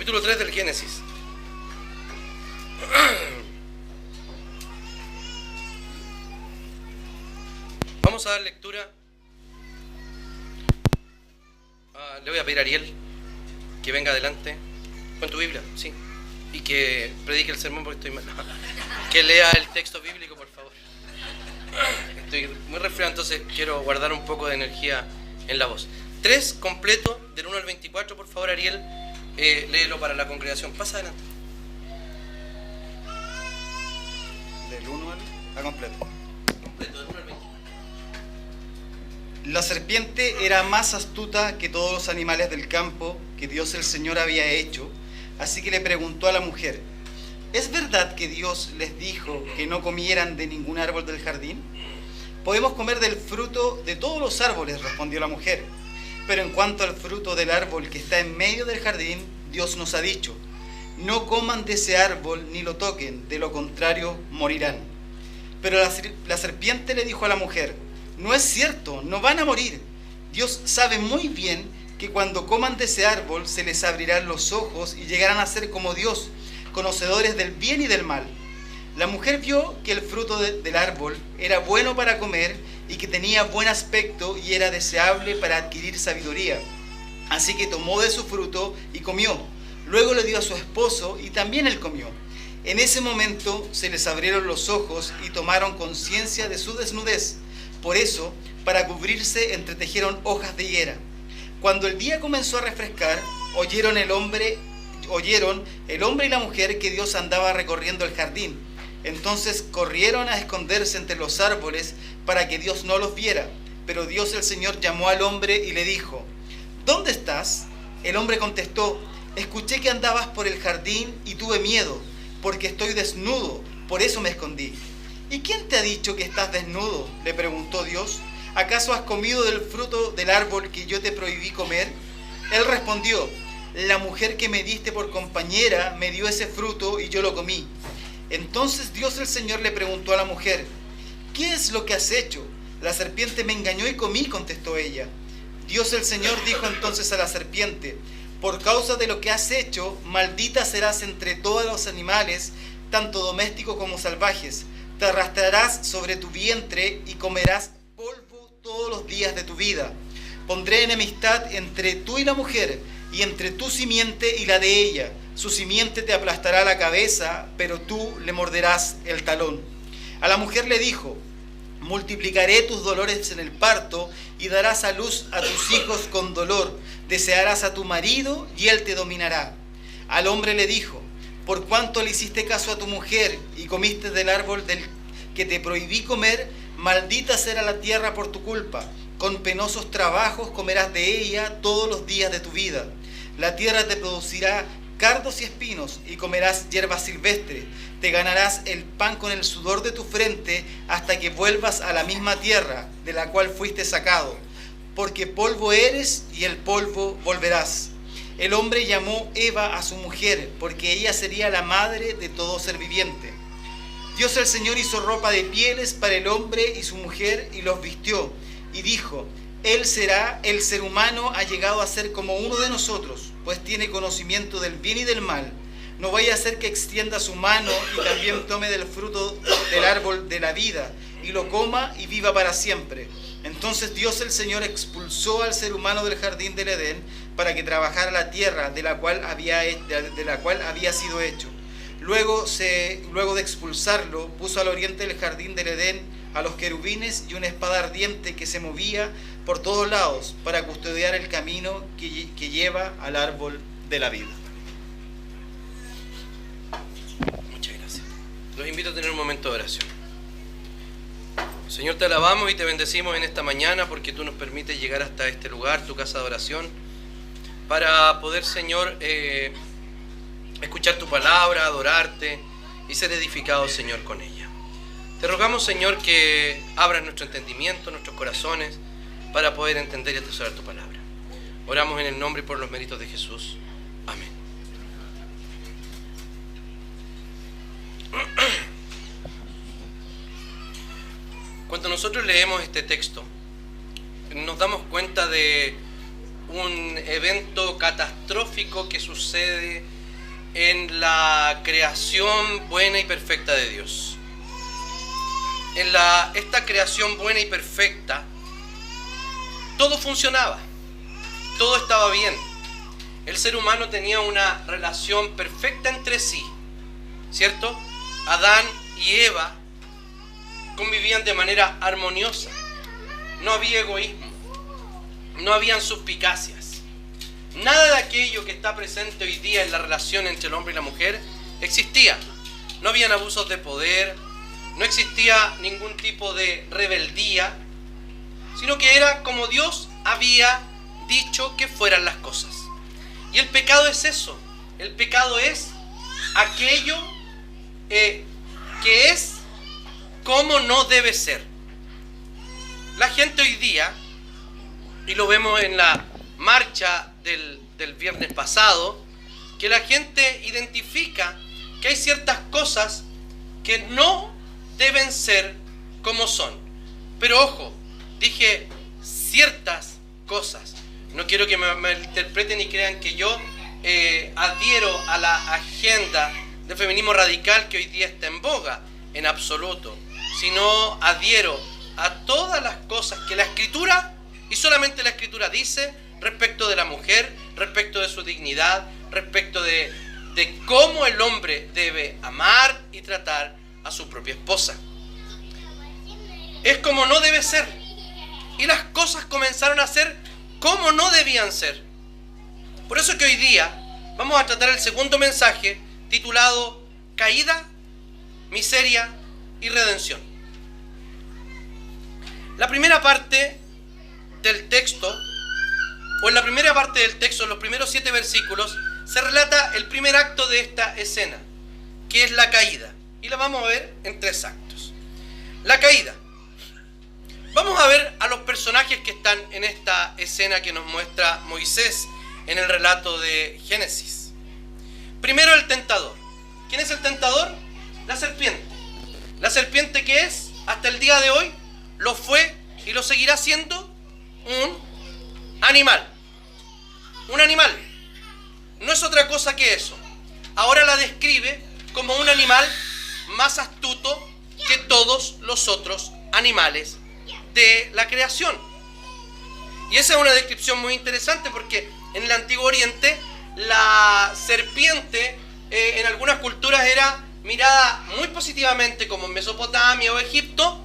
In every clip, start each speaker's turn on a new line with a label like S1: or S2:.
S1: capítulo 3 del Génesis. Vamos a dar lectura. Le voy a pedir a Ariel que venga adelante con tu Biblia, sí, y que predique el sermón porque estoy mal. Que lea el texto bíblico, por favor. Estoy muy resfriado, entonces quiero guardar un poco de energía en la voz. 3 completo, del 1 al 24, por favor, Ariel, léelo para la congregación. Pasa adelante.
S2: Del 1 al completo.
S1: Completo, del 1 al 24.
S2: La serpiente era más astuta que todos los animales del campo que Dios el Señor había hecho, así que le preguntó a la mujer: ¿es verdad que Dios les dijo que no comieran de ningún árbol del jardín? Podemos comer del fruto de todos los árboles, respondió la mujer, pero en cuanto al fruto del árbol que está en medio del jardín, Dios nos ha dicho: no coman de ese árbol ni lo toquen, de lo contrario morirán. Pero la serpiente le dijo a la mujer: no es cierto, no van a morir. Dios sabe muy bien que cuando coman de ese árbol se les abrirán los ojos y llegarán a ser como Dios, conocedores del bien y del mal. La mujer vio que el fruto del árbol era bueno para comer y que tenía buen aspecto y era deseable para adquirir sabiduría. Así que tomó de su fruto y comió. Luego le dio a su esposo y también él comió. En ese momento se les abrieron los ojos y tomaron conciencia de su desnudez. Por eso, para cubrirse, entretejieron hojas de higuera. Cuando el día comenzó a refrescar, oyeron el hombre y la mujer que Dios andaba recorriendo el jardín. Entonces corrieron a esconderse entre los árboles para que Dios no los viera. Pero Dios el Señor llamó al hombre y le dijo: ¿dónde estás? El hombre contestó: escuché que andabas por el jardín y tuve miedo, porque estoy desnudo, por eso me escondí. ¿Y quién te ha dicho que estás desnudo?, le preguntó Dios. ¿Acaso has comido del fruto del árbol que yo te prohibí comer? Él respondió: la mujer que me diste por compañera me dio ese fruto y yo lo comí. Entonces Dios el Señor le preguntó a la mujer: ¿qué es lo que has hecho? La serpiente me engañó y comí, contestó ella. Dios el Señor dijo entonces a la serpiente: por causa de lo que has hecho, maldita serás entre todos los animales, tanto domésticos como salvajes. Te arrastrarás sobre tu vientre y comerás polvo todos los días de tu vida. Pondré enemistad entre tú y la mujer, y entre tu simiente y la de ella. Su simiente te aplastará la cabeza, pero tú le morderás el talón. A la mujer le dijo: multiplicaré tus dolores en el parto y darás a luz a tus hijos con dolor. Desearás a tu marido y él te dominará. Al hombre le dijo: por cuanto le hiciste caso a tu mujer y comiste del árbol del que te prohibí comer, maldita será la tierra por tu culpa. Con penosos trabajos comerás de ella todos los días de tu vida. La tierra te producirá cardos y espinos y comerás hierba silvestre. Te ganarás el pan con el sudor de tu frente hasta que vuelvas a la misma tierra de la cual fuiste sacado. Porque polvo eres y el polvo volverás. El hombre llamó Eva a su mujer, porque ella sería la madre de todo ser viviente. Dios el Señor hizo ropa de pieles para el hombre y su mujer y los vistió. Y dijo: el ser humano ha llegado a ser como uno de nosotros, pues tiene conocimiento del bien y del mal. No vaya a ser que extienda su mano y también tome del fruto del árbol de la vida, y lo coma y viva para siempre. Entonces Dios el Señor expulsó al ser humano del jardín del Edén para que trabajara la tierra de la cual había sido hecho. Luego de expulsarlo, puso al oriente del jardín del Edén a los querubines y una espada ardiente que se movía por todos lados para custodiar el camino que lleva al árbol de la vida.
S1: Muchas gracias. Los invito a tener un momento de oración. Señor, te alabamos y te bendecimos en esta mañana porque tú nos permites llegar hasta este lugar, tu casa de oración, para poder, Señor, escuchar tu palabra, adorarte y ser edificados, Señor, con ella. Te rogamos, Señor, que abras nuestro entendimiento, nuestros corazones, para poder entender y atesorar tu palabra. Oramos en el nombre y por los méritos de Jesús. Amén. Cuando nosotros leemos este texto, nos damos cuenta de un evento catastrófico que sucede en la creación buena y perfecta de Dios. En esta creación buena y perfecta, todo funcionaba, todo estaba bien. El ser humano tenía una relación perfecta entre sí, ¿cierto? Adán y Eva convivían de manera armoniosa. No había egoísmo, no habían suspicacias. Nada de aquello que está presente hoy día en la relación entre el hombre y la mujer existía. No habían abusos de poder, no existía ningún tipo de rebeldía, sino que era como Dios había dicho que fueran las cosas. Y el pecado es eso. El pecado es aquello que es como no debe ser. La gente hoy día, y lo vemos en la marcha del viernes pasado, que la gente identifica que hay ciertas cosas que no deben ser como son. Pero ojo, dije ciertas cosas. No quiero que me interpreten y crean que yo adhiero a la agenda del feminismo radical que hoy día está en boga, en absoluto. Sino adhiero a todas las cosas que la Escritura, y solamente la Escritura, dice respecto de la mujer, respecto de su dignidad, respecto de cómo el hombre debe amar y tratar a su propia esposa. Es como no debe ser. Y las cosas comenzaron a ser como no debían ser. Por eso que hoy día vamos a tratar el segundo mensaje titulado Caída, Miseria y Redención. La primera parte del texto, o en la primera parte del texto, en los primeros 7 versículos, se relata el primer acto de esta escena, que es la caída. Y la vamos a ver en 3 actos. La caída. Vamos a ver a los personajes que están en esta escena que nos muestra Moisés en el relato de Génesis. Primero, el tentador. ¿Quién es el tentador? La serpiente. La serpiente que es, hasta el día de hoy, lo fue y lo seguirá siendo un animal. Un animal. No es otra cosa que eso. Ahora la describe como un animal más astuto que todos los otros animales de la creación. Y esa es una descripción muy interesante porque en el Antiguo Oriente la serpiente en algunas culturas era mirada muy positivamente, como en Mesopotamia o Egipto,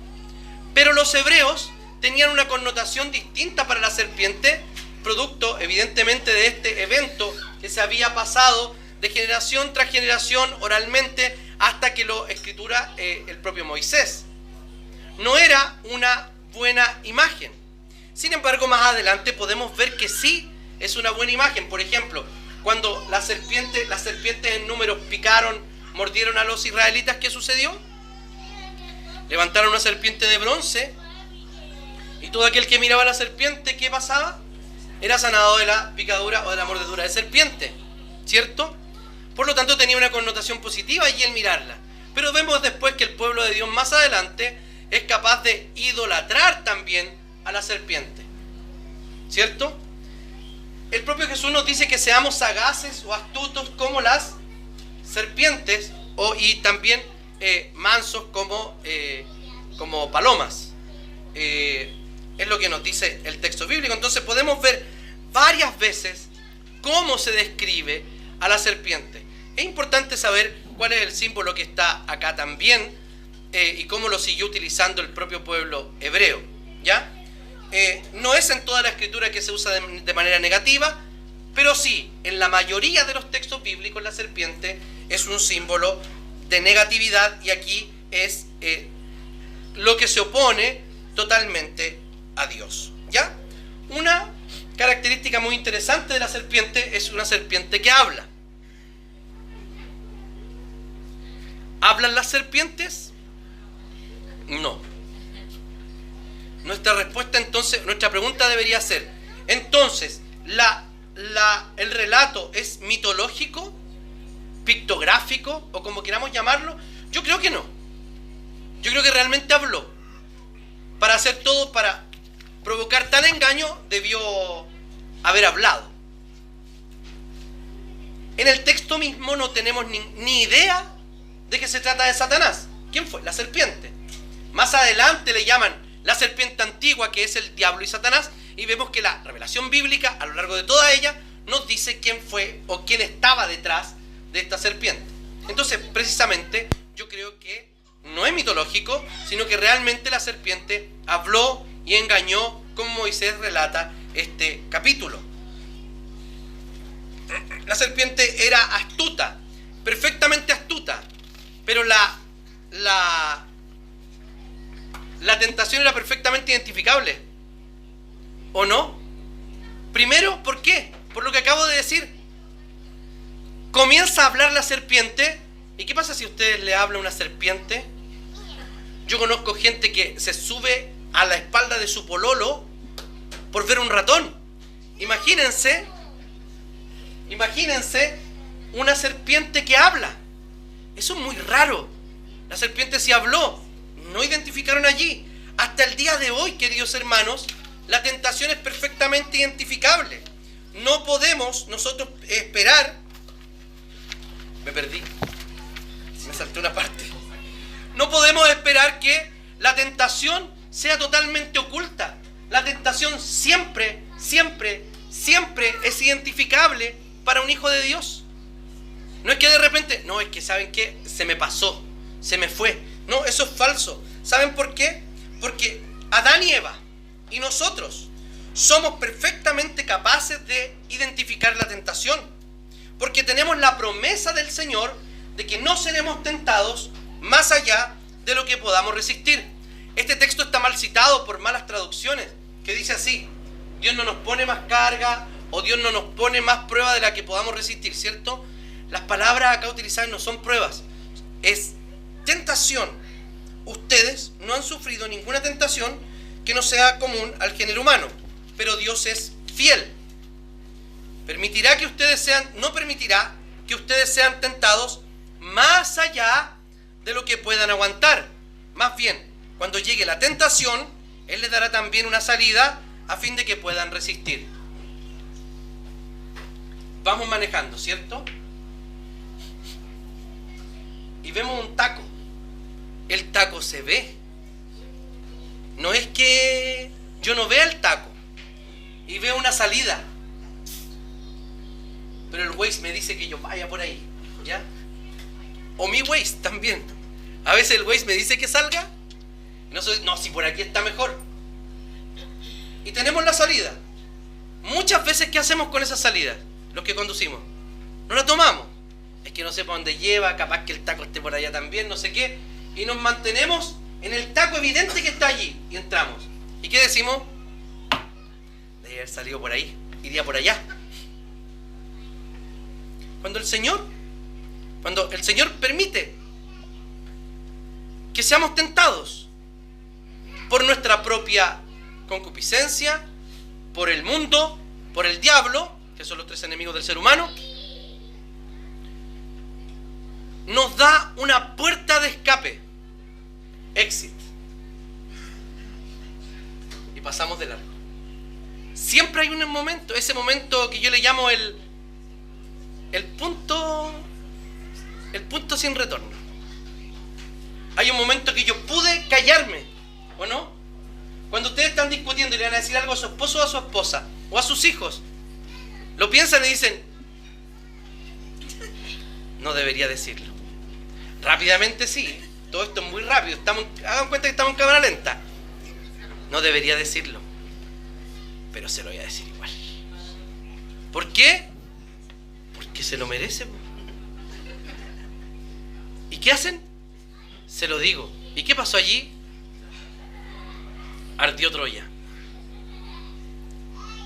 S1: pero los hebreos tenían una connotación distinta para la serpiente, producto evidentemente de este evento que se había pasado de generación tras generación oralmente hasta que lo escritura el propio Moisés. No era una buena imagen. Sin embargo, más adelante podemos ver que sí es una buena imagen. Por ejemplo, cuando las serpientes en números picaron, mordieron a los israelitas, ¿qué sucedió? Levantaron una serpiente de bronce y todo aquel que miraba a la serpiente, ¿qué pasaba? Era sanado de la picadura o de la mordedura de serpiente, ¿cierto? Por lo tanto tenía una connotación positiva y el mirarla. Pero vemos después que el pueblo de Dios más adelante es capaz de idolatrar también a la serpiente, ¿cierto? El propio Jesús nos dice que seamos sagaces o astutos como las serpientes y también mansos como palomas. Es lo que nos dice el texto bíblico. Entonces podemos ver varias veces cómo se describe a la serpiente. Es importante saber cuál es el símbolo que está acá también y cómo lo siguió utilizando el propio pueblo hebreo, ¿ya? No es en toda la escritura que se usa de manera negativa, pero sí, en la mayoría de los textos bíblicos la serpiente es un símbolo de negatividad y aquí es lo que se opone totalmente a Dios, ¿ya? Una característica muy interesante de la serpiente es una serpiente que habla. ¿Hablan las serpientes? No. Nuestra respuesta entonces, nuestra pregunta debería ser, entonces, ¿el relato es mitológico, pictográfico o como queramos llamarlo? Yo creo que no. Yo creo que realmente habló. Para hacer todo, para provocar tal engaño, debió haber hablado. En el texto mismo no tenemos ni idea de que se trata de Satanás. ¿Quién fue? La serpiente. Más adelante le llaman la serpiente antigua, que es el diablo y Satanás, y vemos que la revelación bíblica, a lo largo de toda ella, nos dice quién fue o quién estaba detrás de esta serpiente. Entonces, precisamente, yo creo que no es mitológico, sino que realmente la serpiente habló y engañó, como Moisés relata este capítulo. La serpiente era astuta, perfectamente astuta, pero la tentación era perfectamente identificable, ¿o no? Primero, ¿por qué? Por lo que acabo de decir. Comienza a hablar la serpiente. ¿Y qué pasa si ustedes le habla una serpiente? Yo conozco gente que se sube a la espalda de su pololo por ver un ratón. Imagínense una serpiente que habla. Eso es muy raro. La serpiente sí habló. No identificaron allí. Hasta el día de hoy, queridos hermanos, la tentación es perfectamente identificable. No podemos nosotros esperar. Me perdí. Me salté una parte. No podemos esperar que la tentación sea totalmente oculta. La tentación siempre es identificable para un hijo de Dios. No es que de repente, no, es que ¿saben qué? Se me pasó, se me fue. No, eso es falso. ¿Saben por qué? Porque Adán y Eva y nosotros somos perfectamente capaces de identificar la tentación. Porque tenemos la promesa del Señor de que no seremos tentados más allá de lo que podamos resistir. Este texto está mal citado por malas traducciones, que dice así: Dios no nos pone más carga o Dios no nos pone más prueba de la que podamos resistir, ¿cierto? Las palabras acá utilizadas no son pruebas, es tentación. Ustedes no han sufrido ninguna tentación que no sea común al género humano, pero Dios es fiel. No permitirá que ustedes sean tentados más allá de lo que puedan aguantar. Más bien, cuando llegue la tentación, Él les dará también una salida a fin de que puedan resistir. Vamos manejando, ¿cierto? Y vemos un taco. El taco se ve. No es que yo no vea el taco y veo una salida, pero el Waze me dice que yo vaya por ahí, ¿ya? O mi Waze también. A veces el Waze me dice que salga. No, si por aquí está mejor. Y tenemos la salida. Muchas veces, ¿qué hacemos con esa salida? Los que conducimos. No la tomamos. Es que no sé para dónde lleva, capaz que el taco esté por allá también, no sé qué. Y nos mantenemos en el taco evidente que está allí. Y entramos. ¿Y qué decimos? Debe haber salido por ahí. Iría por allá. Cuando el Señor permite que seamos tentados por nuestra propia concupiscencia, por el mundo, por el diablo, que son los tres enemigos del ser humano, nos da una puerta de escape, exit, y pasamos de largo. Siempre hay un momento, ese momento que yo le llamo el punto sin retorno. Hay un momento que yo pude callarme, ¿o no? Cuando ustedes están discutiendo y le van a decir algo a su esposo o a su esposa, o a sus hijos, lo piensan y dicen: no debería decirlo. Rápidamente sí, todo esto es muy rápido, hagan cuenta que estamos en cámara lenta. No debería decirlo, pero se lo voy a decir igual. ¿Por qué? Porque se lo merece. ¿Y qué hacen? Se lo digo. ¿Y qué pasó allí? Ardió Troya.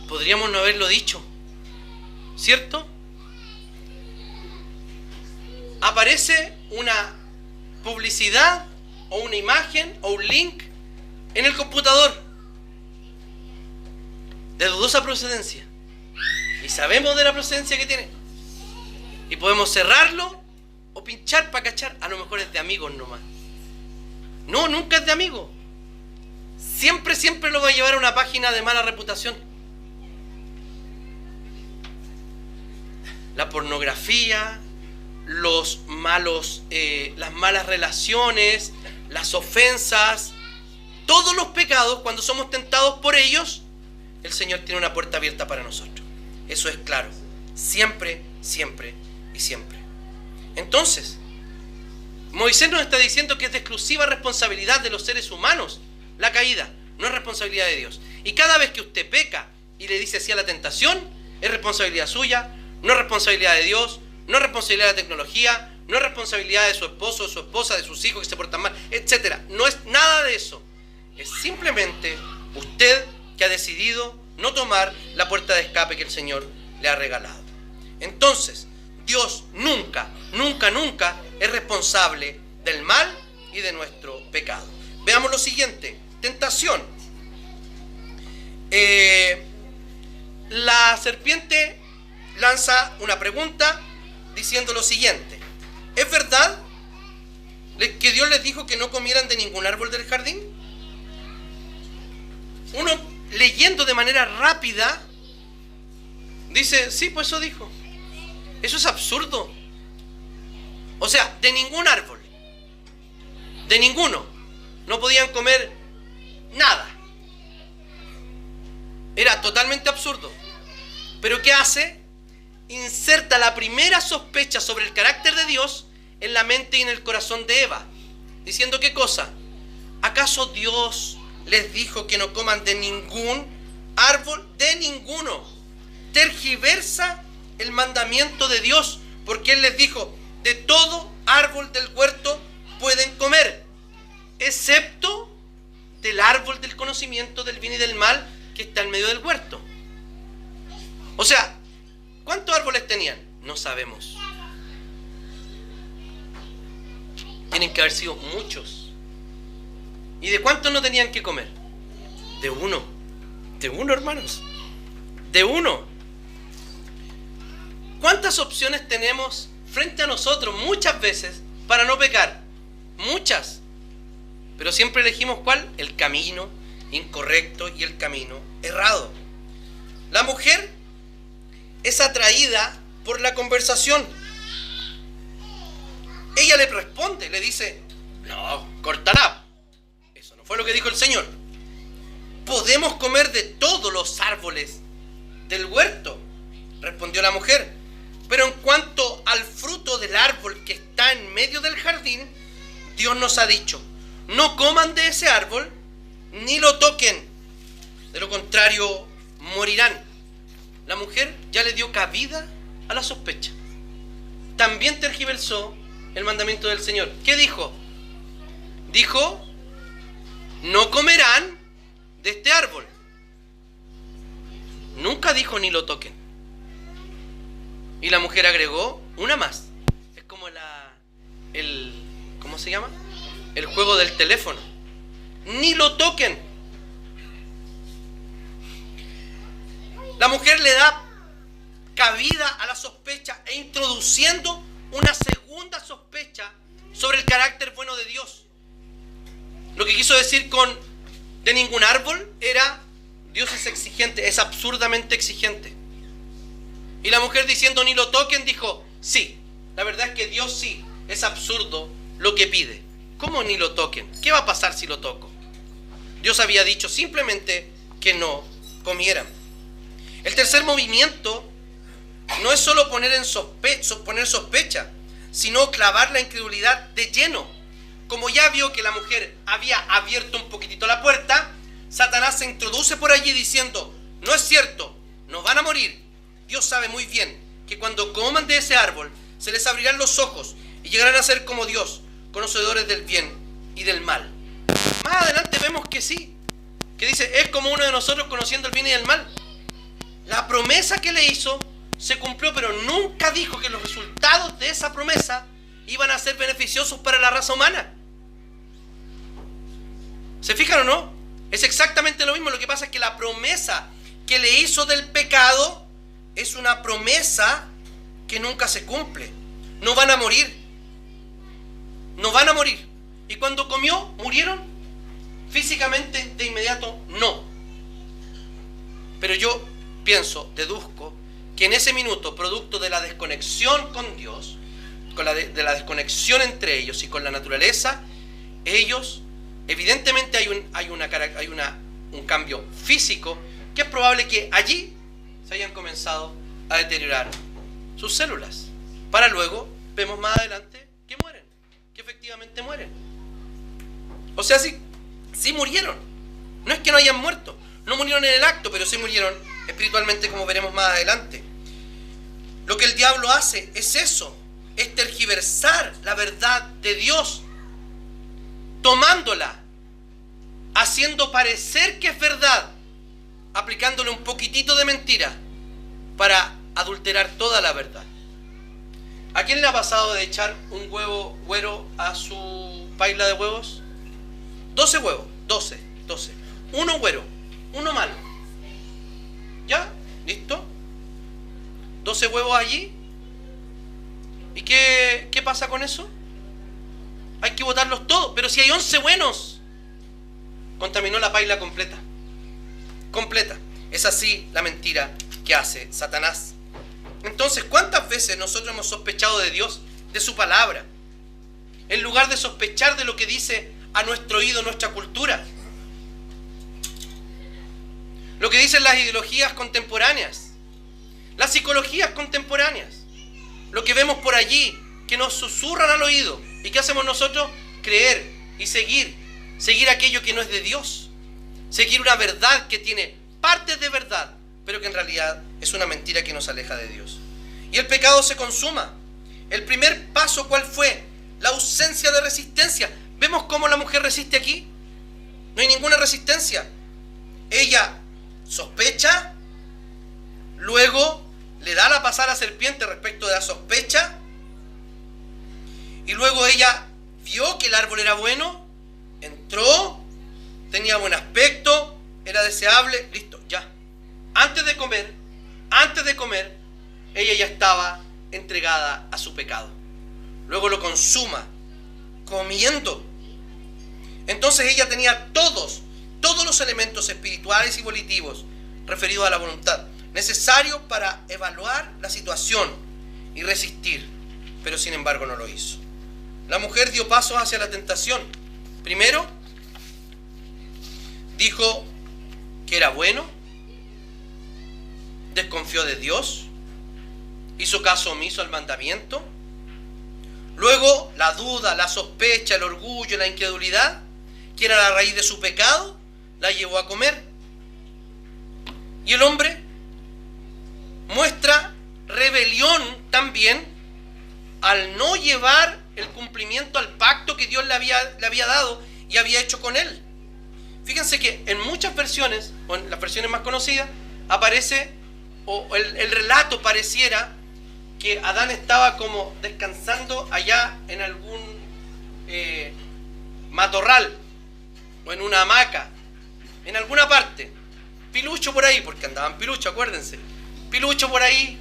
S1: Podríamos no haberlo dicho, ¿cierto? Aparece una publicidad o una imagen o un link en el computador de dudosa procedencia, y sabemos de la procedencia que tiene, y podemos cerrarlo o pinchar para cachar. A lo mejor es de amigos nomás. No, nunca es de amigos. Siempre lo va a llevar a una página de mala reputación. la pornografía, las malas relaciones, las ofensas, todos los pecados, cuando somos tentados por ellos, el Señor tiene una puerta abierta para nosotros. Eso es claro. Siempre, siempre y siempre. Entonces, Moisés nos está diciendo que es de exclusiva responsabilidad de los seres humanos la caída, no es responsabilidad de Dios. Y cada vez que usted peca y le dice sí a la tentación, es responsabilidad suya, no es responsabilidad de Dios, no es responsabilidad de la tecnología, no es responsabilidad de su esposo, de su esposa, de sus hijos que se portan mal, etc. No es nada de eso. Es simplemente usted que ha decidido no tomar la puerta de escape que el Señor le ha regalado. Entonces, Dios nunca, nunca, nunca es responsable del mal y de nuestro pecado. Veamos lo siguiente, tentación. La serpiente lanza una pregunta diciendo lo siguiente: ¿es verdad que Dios les dijo que no comieran de ningún árbol del jardín? Uno, leyendo de manera rápida, dice, sí, pues eso dijo. Eso es absurdo. O sea, de ningún árbol, de ninguno, no podían comer nada. Era totalmente absurdo. Pero ¿qué hace? Inserta la primera sospecha sobre el carácter de Dios en la mente y en el corazón de Eva, diciendo ¿qué cosa? ¿Acaso Dios les dijo que no coman de ningún árbol? De ninguno. Tergiversa el mandamiento de Dios, porque Él les dijo, de todo árbol del huerto pueden comer, excepto del árbol del conocimiento del bien y del mal que está en medio del huerto. O sea, ¿cuántos árboles tenían? No sabemos. Tienen que haber sido muchos. ¿Y de cuántos no tenían que comer? De uno. De uno, hermanos. De uno. ¿Cuántas opciones tenemos frente a nosotros muchas veces para no pecar? Muchas. Pero siempre elegimos ¿cuál? El camino incorrecto y el camino errado. La mujer es atraída por la conversación. Ella le responde, le dice, no, córtala. Eso no fue lo que dijo el Señor. Podemos comer de todos los árboles del huerto, respondió la mujer. Pero en cuanto al fruto del árbol que está en medio del jardín, Dios nos ha dicho, no coman de ese árbol, ni lo toquen. De lo contrario, morirán. La mujer ya le dio cabida a la sospecha. También tergiversó el mandamiento del Señor. ¿Qué dijo? Dijo, no comerán de este árbol. Nunca dijo ni lo toquen. Y la mujer agregó una más. Es como ¿cómo se llama? El juego del teléfono. Ni lo toquen. La mujer le da cabida a la sospecha e introduciendo una segunda sospecha sobre el carácter bueno de Dios. Lo que quiso decir con de ningún árbol era Dios es exigente, es absurdamente exigente. Y la mujer diciendo ni lo toquen dijo, sí, la verdad es que Dios sí, es absurdo lo que pide. ¿Cómo ni lo toquen? ¿Qué va a pasar si lo toco? Dios había dicho simplemente que no comieran. El tercer movimiento no es solo poner sospecha, sino clavar la incredulidad de lleno. Como ya vio que la mujer había abierto un poquitito la puerta, Satanás se introduce por allí diciendo, no es cierto, no van a morir. Dios sabe muy bien que cuando coman de ese árbol, se les abrirán los ojos y llegarán a ser como Dios, conocedores del bien y del mal. Más adelante vemos que sí, que dice, es como uno de nosotros conociendo el bien y el mal. La promesa que le hizo se cumplió, pero nunca dijo que los resultados de esa promesa iban a ser beneficiosos para la raza humana. ¿Se fijan o no? Es exactamente lo mismo. Lo que pasa es que la promesa que le hizo del pecado es una promesa que nunca se cumple. No van a morir. No van a morir. Y cuando comió, ¿murieron? Físicamente, de inmediato, no. Pero yo deduzco que en ese minuto, producto de la desconexión con Dios, de la desconexión entre ellos y con la naturaleza, ellos, evidentemente hay un cambio físico, que es probable que allí se hayan comenzado a deteriorar sus células, para luego, vemos más adelante, que mueren, que efectivamente mueren. O sea, sí murieron, no es que no hayan muerto, no murieron en el acto, pero sí murieron espiritualmente, como veremos más adelante. Lo que el diablo hace es eso, es tergiversar la verdad de Dios, tomándola, haciendo parecer que es verdad, aplicándole un poquitito de mentira para adulterar toda la verdad. ¿A quién le ha pasado de echar un huevo güero a su paila de huevos? 12 huevos, 12. Uno güero, uno malo. ¿Ya? ¿Listo? 12 huevos allí. ¿Y qué pasa con eso? Hay que botarlos todos. Pero si hay 11 buenos, contaminó la paila completa. Completa. Es así la mentira que hace Satanás. Entonces, ¿cuántas veces nosotros hemos sospechado de Dios, de su palabra, en lugar de sospechar de lo que dice a nuestro oído nuestra cultura? Lo que dicen las ideologías contemporáneas, las psicologías contemporáneas, lo que vemos por allí, que nos susurran al oído. ¿Y qué hacemos nosotros? Creer y seguir aquello que no es de Dios. Seguir una verdad que tiene partes de verdad, pero que en realidad es una mentira que nos aleja de Dios. Y el pecado se consuma. El primer paso, ¿cuál fue? La ausencia de resistencia. ¿Vemos cómo la mujer resiste aquí? No hay ninguna resistencia. Ella sospecha, luego le da la pasada a la serpiente respecto de la sospecha, y luego ella vio que el árbol era bueno, entró, tenía buen aspecto, era deseable, listo, ya. Antes de comer, ella ya estaba entregada a su pecado. Luego lo consuma, comiendo. Entonces ella tenía todos los elementos espirituales y volitivos referidos a la voluntad, necesarios para evaluar la situación y resistir, pero sin embargo no lo hizo. La mujer dio pasos hacia la tentación. Primero, dijo que era bueno, desconfió de Dios, hizo caso omiso al mandamiento. Luego, la duda, la sospecha, el orgullo, la incredulidad, que era la raíz de su pecado, la llevó a comer. Y el hombre muestra rebelión también al no llevar el cumplimiento al pacto que Dios le había dado y había hecho con él. Fíjense que en muchas versiones, o en las versiones más conocidas, aparece, o el relato pareciera que Adán estaba como descansando allá en algún matorral, o en una hamaca, en alguna parte, pilucho por ahí, porque andaban pilucho, acuérdense, pilucho por ahí,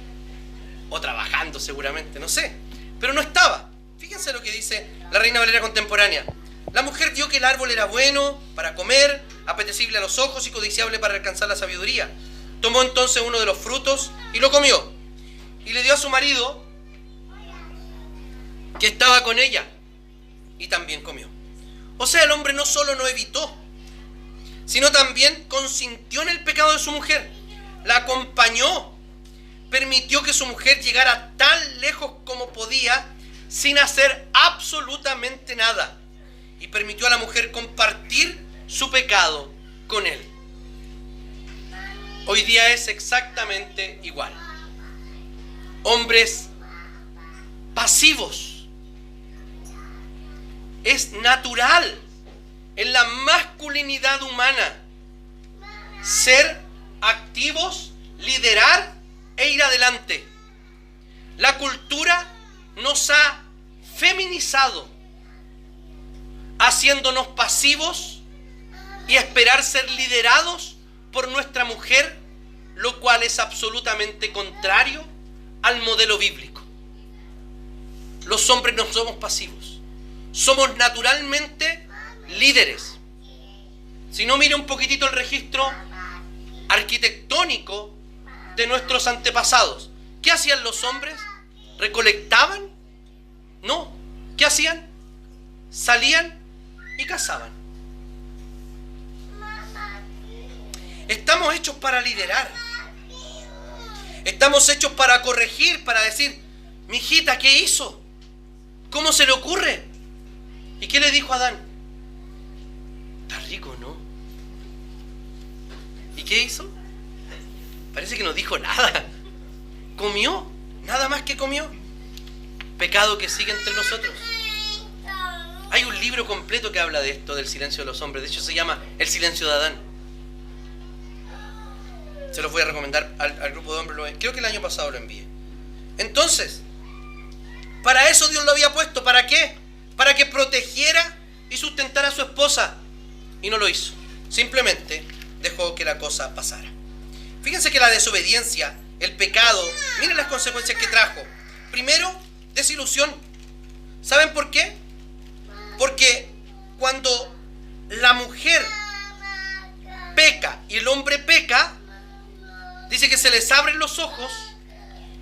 S1: o trabajando seguramente, no sé, pero no estaba. Fíjense lo que dice la Reina Valera contemporánea. La mujer vio que el árbol era bueno para comer, apetecible a los ojos y codiciable para alcanzar la sabiduría. Tomó entonces uno de los frutos y lo comió, y le dio a su marido que estaba con ella, y también comió. O sea, el hombre no solo no evitó, sino también consintió en el pecado de su mujer, la acompañó, permitió que su mujer llegara tan lejos como podía sin hacer absolutamente nada, y permitió a la mujer compartir su pecado con él. Hoy día es exactamente igual. Hombres pasivos. Es natural en la masculinidad humana ser activos, liderar e ir adelante. La cultura nos ha feminizado, haciéndonos pasivos y esperar ser liderados por nuestra mujer, lo cual es absolutamente contrario al modelo bíblico. Los hombres no somos pasivos, somos naturalmente líderes. Si no, mire un poquitito el registro arquitectónico de nuestros antepasados. ¿Qué hacían los hombres? ¿Recolectaban? No. ¿Qué hacían? Salían y cazaban. Estamos hechos para liderar. Estamos hechos para corregir, para decir, mijita, ¿qué hizo? ¿Cómo se le ocurre? ¿Y qué le dijo Adán? Está rico, ¿no? ¿Y qué hizo? Parece que no dijo nada. Comió, nada más que comió. Pecado que sigue entre nosotros. Hay un libro completo que habla de esto, del silencio de los hombres. De hecho se llama El silencio de Adán. Se los voy a recomendar al grupo de hombres. Creo que el año pasado lo envié. Entonces, para eso Dios lo había puesto. ¿Para qué? Para que protegiera y sustentara a su esposa. Y no lo hizo. Simplemente dejó que la cosa pasara. Fíjense que la desobediencia, el pecado, miren las consecuencias que trajo. Primero, desilusión. ¿Saben por qué? Porque cuando la mujer peca y el hombre peca, dice que se les abren los ojos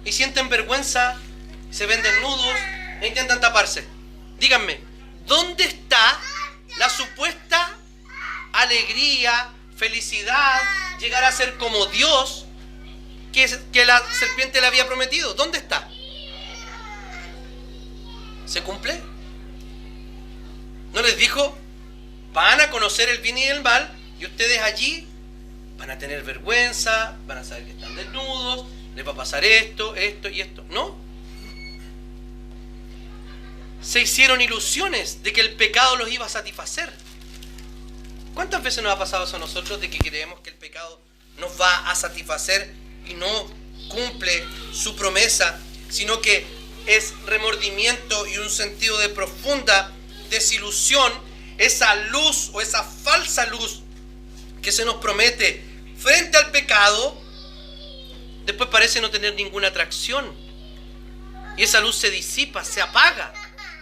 S1: y sienten vergüenza, se ven desnudos e intentan taparse. Díganme, ¿dónde está la supuesta alegría, felicidad, llegar a ser como Dios que la serpiente le había prometido? ¿Dónde está? ¿Se cumple? ¿No les dijo? Van a conocer el bien y el mal y ustedes allí van a tener vergüenza, van a saber que están desnudos, les va a pasar esto, esto y esto. ¿No? Se hicieron ilusiones de que el pecado los iba a satisfacer. ¿Cuántas veces nos ha pasado eso a nosotros de que creemos que el pecado nos va a satisfacer y no cumple su promesa, sino que es remordimiento y un sentido de profunda desilusión, esa luz o esa falsa luz que se nos promete frente al pecado, después parece no tener ninguna atracción y esa luz se disipa, se apaga.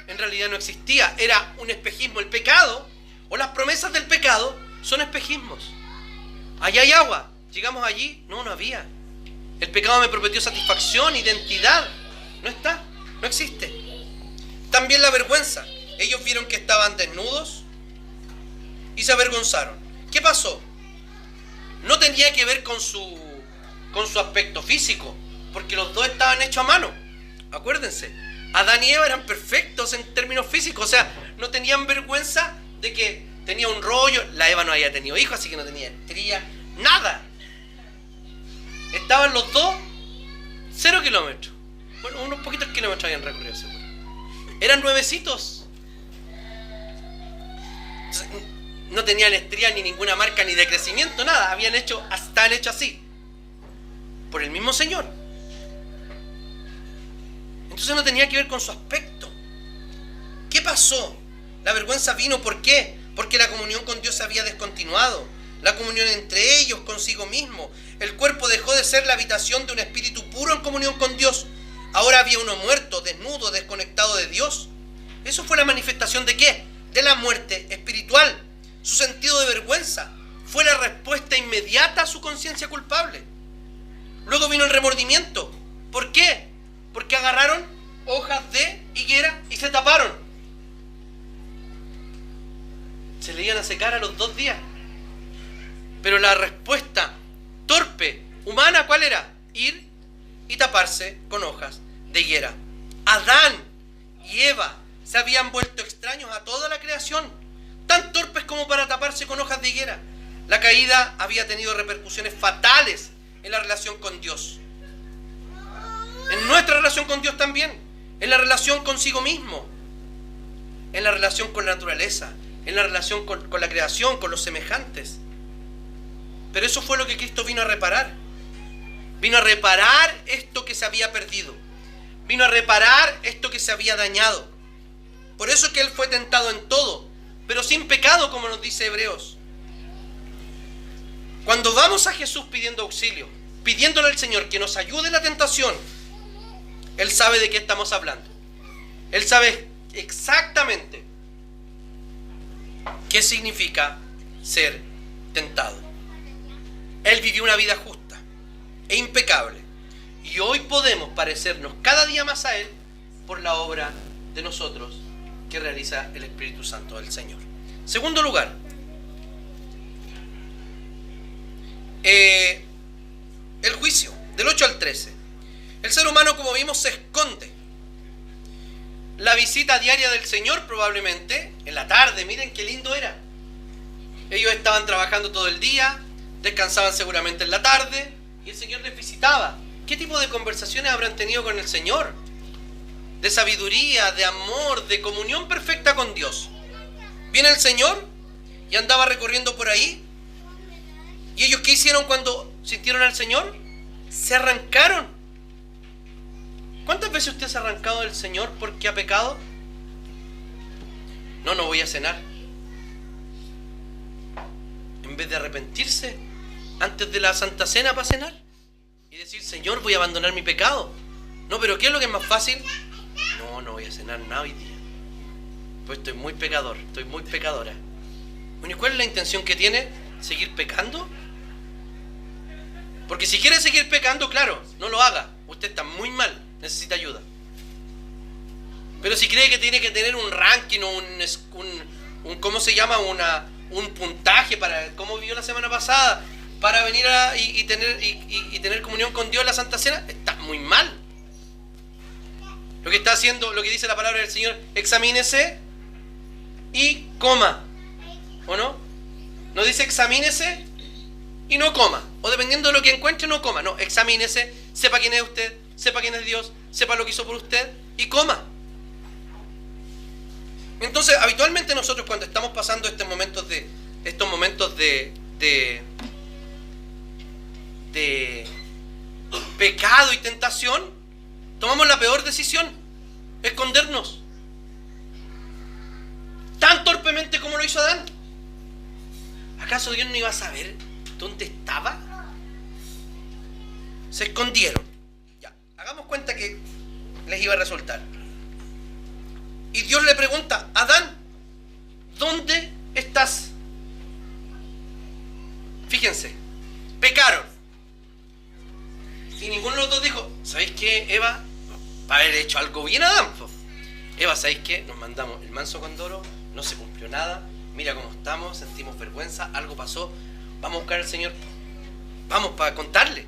S1: En realidad no existía, era un espejismo. El pecado o las promesas del pecado son espejismos. Allá hay agua, llegamos allí, no había. El pecado me prometió satisfacción, identidad, no está, no existe. También la vergüenza. Ellos vieron que estaban desnudos y se avergonzaron. ¿Qué pasó? No tenía que ver con su aspecto físico, porque los dos estaban hechos a mano. Acuérdense, Adán y Eva eran perfectos en términos físicos, o sea, no tenían vergüenza de que tenía un rollo. La Eva no había tenido hijos, así que no tenía estría, nada. Estaban los dos 0 kilómetros. Bueno, unos poquitos kilómetros habían recorrido, seguro. Eran nuevecitos. No tenían estrías ni ninguna marca ni de crecimiento, nada. Estaban hechos así. Por el mismo Señor. Entonces no tenía que ver con su aspecto. ¿Qué pasó? La vergüenza vino, ¿por qué? Porque la comunión con Dios se había descontinuado. La comunión entre ellos, consigo mismo. El cuerpo dejó de ser la habitación de un espíritu puro en comunión con Dios. Ahora había uno muerto, desnudo, desconectado de Dios. ¿Eso fue la manifestación de qué? De la muerte espiritual. Su sentido de vergüenza fue la respuesta inmediata a su conciencia culpable. Luego vino el remordimiento. ¿Por qué? Porque agarraron hojas de higuera y se taparon. Se le iban a secar a los 2 días. Pero la respuesta torpe, humana, ¿cuál era? Ir y taparse con hojas de higuera. Adán y Eva se habían vuelto extraños a toda la creación, tan torpes como para taparse con hojas de higuera. La caída había tenido repercusiones fatales en la relación con Dios. En nuestra relación con Dios también, en la relación consigo mismo, en la relación con la naturaleza, en la relación con la creación, con los semejantes. Pero eso fue lo que Cristo vino a reparar. Vino a reparar esto que se había perdido. Vino a reparar esto que se había dañado. Por eso es que Él fue tentado en todo, pero sin pecado, como nos dice Hebreos. Cuando vamos a Jesús pidiendo auxilio, pidiéndole al Señor que nos ayude en la tentación, Él sabe de qué estamos hablando. Él sabe exactamente qué significa ser tentado. Él vivió una vida justa. e impecable. Y hoy podemos parecernos cada día más a Él por la obra de nosotros que realiza el Espíritu Santo del Señor. Segundo lugar, el juicio, del 8 al 13. El ser humano, como vimos, se esconde. La visita diaria del Señor probablemente, en la tarde, miren qué lindo era. Ellos estaban trabajando todo el día, descansaban seguramente en la tarde, y el Señor les visitaba. ¿Qué tipo de conversaciones habrán tenido con el Señor? De sabiduría, de amor, de comunión perfecta con Dios. Viene el Señor y andaba recorriendo por ahí. ¿Y ellos qué hicieron cuando sintieron al Señor? Se arrancaron. ¿Cuántas veces usted se ha arrancado del Señor porque ha pecado? No voy a cenar. En vez de arrepentirse antes de la Santa Cena para cenar y decir, Señor, voy a abandonar mi pecado. No, pero ¿qué es lo que es más fácil? No voy a cenar nada hoy día. Pues estoy muy pecador, estoy muy pecadora. Bueno, ¿y cuál es la intención que tiene? ¿Seguir pecando? Porque si quiere seguir pecando, claro, no lo haga. Usted está muy mal, necesita ayuda. Pero si cree que tiene que tener un ranking o un ¿cómo se llama? Un puntaje para cómo vivió la semana pasada, para venir y tener comunión con Dios en la Santa Cena, está muy mal. Lo que está haciendo, lo que dice la palabra del Señor, examínese y coma. ¿O no? No dice examínese y no coma. O dependiendo de lo que encuentre, no coma. No, examínese, sepa quién es usted, sepa quién es Dios, sepa lo que hizo por usted y coma. Entonces, habitualmente nosotros cuando estamos pasando estos momentos de pecado y tentación, tomamos la peor decisión, escondernos. Tan torpemente como lo hizo Adán. ¿Acaso Dios no iba a saber dónde estaba? Se escondieron. Ya, hagamos cuenta que les iba a resultar. Y Dios le pregunta, Adán, ¿dónde estás? Fíjense, pecaron. Y ninguno de los dos dijo, ¿sabéis qué, Eva? Para haber hecho algo bien Adán, po. Eva, ¿sabéis qué? Nos mandamos el manso condoro, no se cumplió nada, mira cómo estamos, sentimos vergüenza, algo pasó, vamos a buscar al Señor. Vamos, para contarle,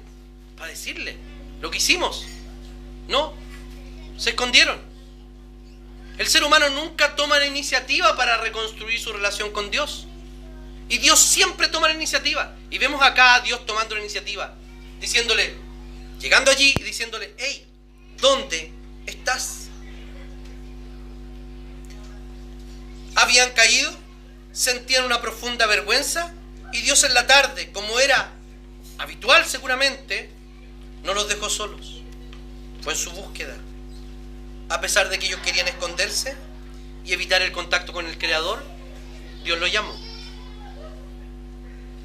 S1: para decirle lo que hicimos. No, se escondieron. El ser humano nunca toma la iniciativa para reconstruir su relación con Dios. Y Dios siempre toma la iniciativa. Y vemos acá a Dios tomando la iniciativa, diciéndole, llegando allí y diciéndole, hey, ¿dónde estás? Habían caído, sentían una profunda vergüenza, y Dios en la tarde, como era habitual seguramente, no los dejó solos. Fue en su búsqueda. A pesar de que ellos querían esconderse y evitar el contacto con el Creador, Dios los llamó.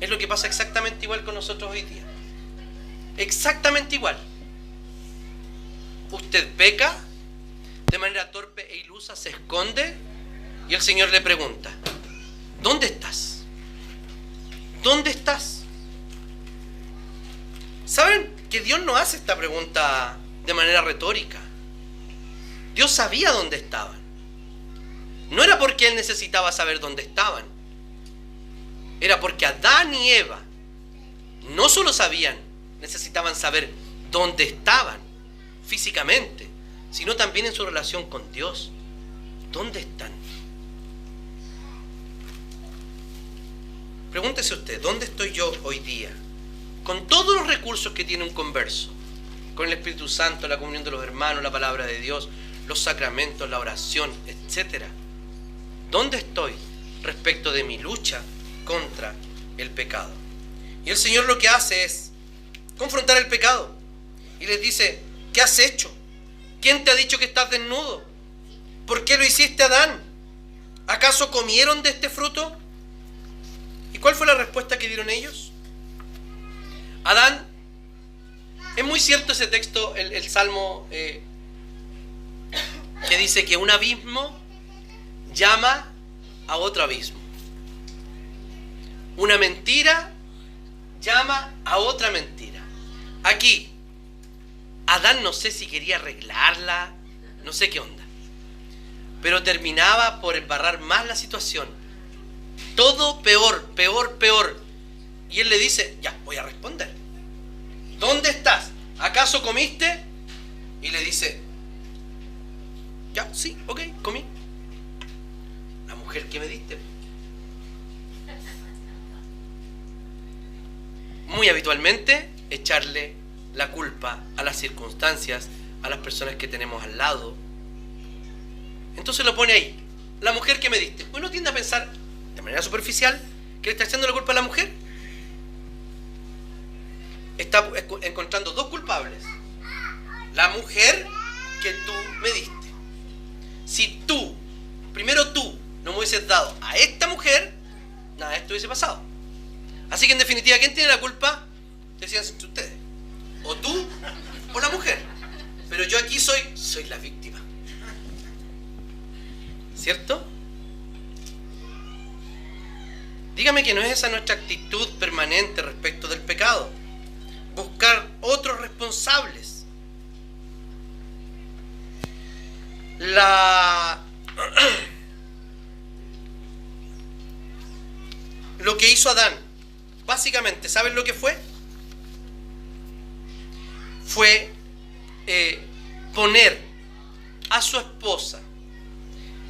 S1: Es lo que pasa exactamente igual con nosotros hoy día. Exactamente igual. Usted peca de manera torpe e ilusa, se esconde, y el Señor le pregunta, ¿dónde estás? ¿Dónde estás? ¿Saben que Dios no hace esta pregunta de manera retórica? Dios sabía dónde estaban. No era porque Él necesitaba saber dónde estaban. Era porque Adán y Eva no solo sabían, necesitaban saber dónde estaban físicamente, sino también en su relación con Dios. ¿Dónde están? Pregúntese usted, ¿dónde estoy yo hoy día? Con todos los recursos que tiene un converso, con el Espíritu Santo, la comunión de los hermanos, la palabra de Dios, los sacramentos, la oración, etc. ¿Dónde estoy respecto de mi lucha contra el pecado? Y el Señor lo que hace es confrontar el pecado y les dice, ¿qué has hecho? ¿Quién te ha dicho que estás desnudo? ¿Por qué lo hiciste, Adán? ¿Acaso comieron de este fruto? ¿Y cuál fue la respuesta que dieron ellos? Adán, es muy cierto ese texto, el Salmo que dice que un abismo llama a otro abismo. Una mentira llama a otra mentira. Aquí, Adán no sé si quería arreglarla, no sé qué onda, pero terminaba por embarrar más la situación. Todo peor, peor, peor. Y él le dice, ya, voy a responder. ¿Dónde estás? ¿Acaso comiste? Y le dice, ya, sí, ok, comí. La mujer que me diste. Muy habitualmente, echarle la culpa a las circunstancias, a las personas que tenemos al lado. Entonces lo pone ahí, la mujer que me diste. Uno tiende a pensar, de manera superficial, que le está echando la culpa a la mujer. Está encontrando dos culpables. La mujer que tú me diste. Si tú, primero tú, no me hubieses dado a esta mujer, nada de esto hubiese pasado. Así que en definitiva, ¿quién tiene la culpa? Decían entre ustedes. O tú o la mujer. Pero yo aquí soy la víctima. ¿Cierto? Dígame que no es esa nuestra actitud permanente respecto del pecado. Buscar otros responsables. Lo que hizo Adán, básicamente, ¿saben lo que fue? Fue poner a su esposa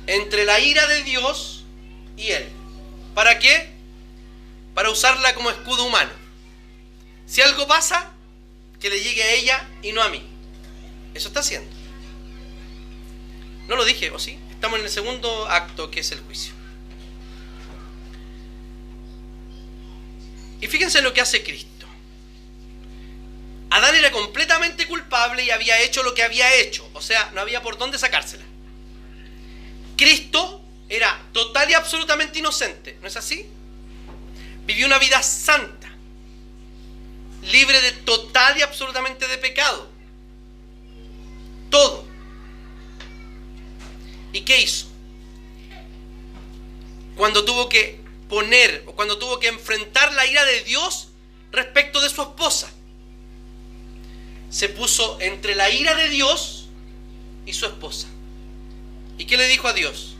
S1: entre la ira de Dios y él. ¿Para qué? Para usarla como escudo humano. Si algo pasa, que le llegue a ella y no a mí. Eso está haciendo. No lo dije, ¿o sí? Estamos en el segundo acto, que es el juicio. Y fíjense lo que hace Cristo. Adán era completamente culpable y había hecho lo que había hecho. O sea, no había por dónde sacársela. Cristo era total y absolutamente inocente. ¿No es así? Vivió una vida santa, libre de total y absolutamente de pecado. Todo. ¿Y qué hizo? Cuando tuvo que poner, o cuando tuvo que enfrentar la ira de Dios respecto de su esposa, se puso entre la ira de Dios y su esposa. ¿Y qué le dijo a Dios?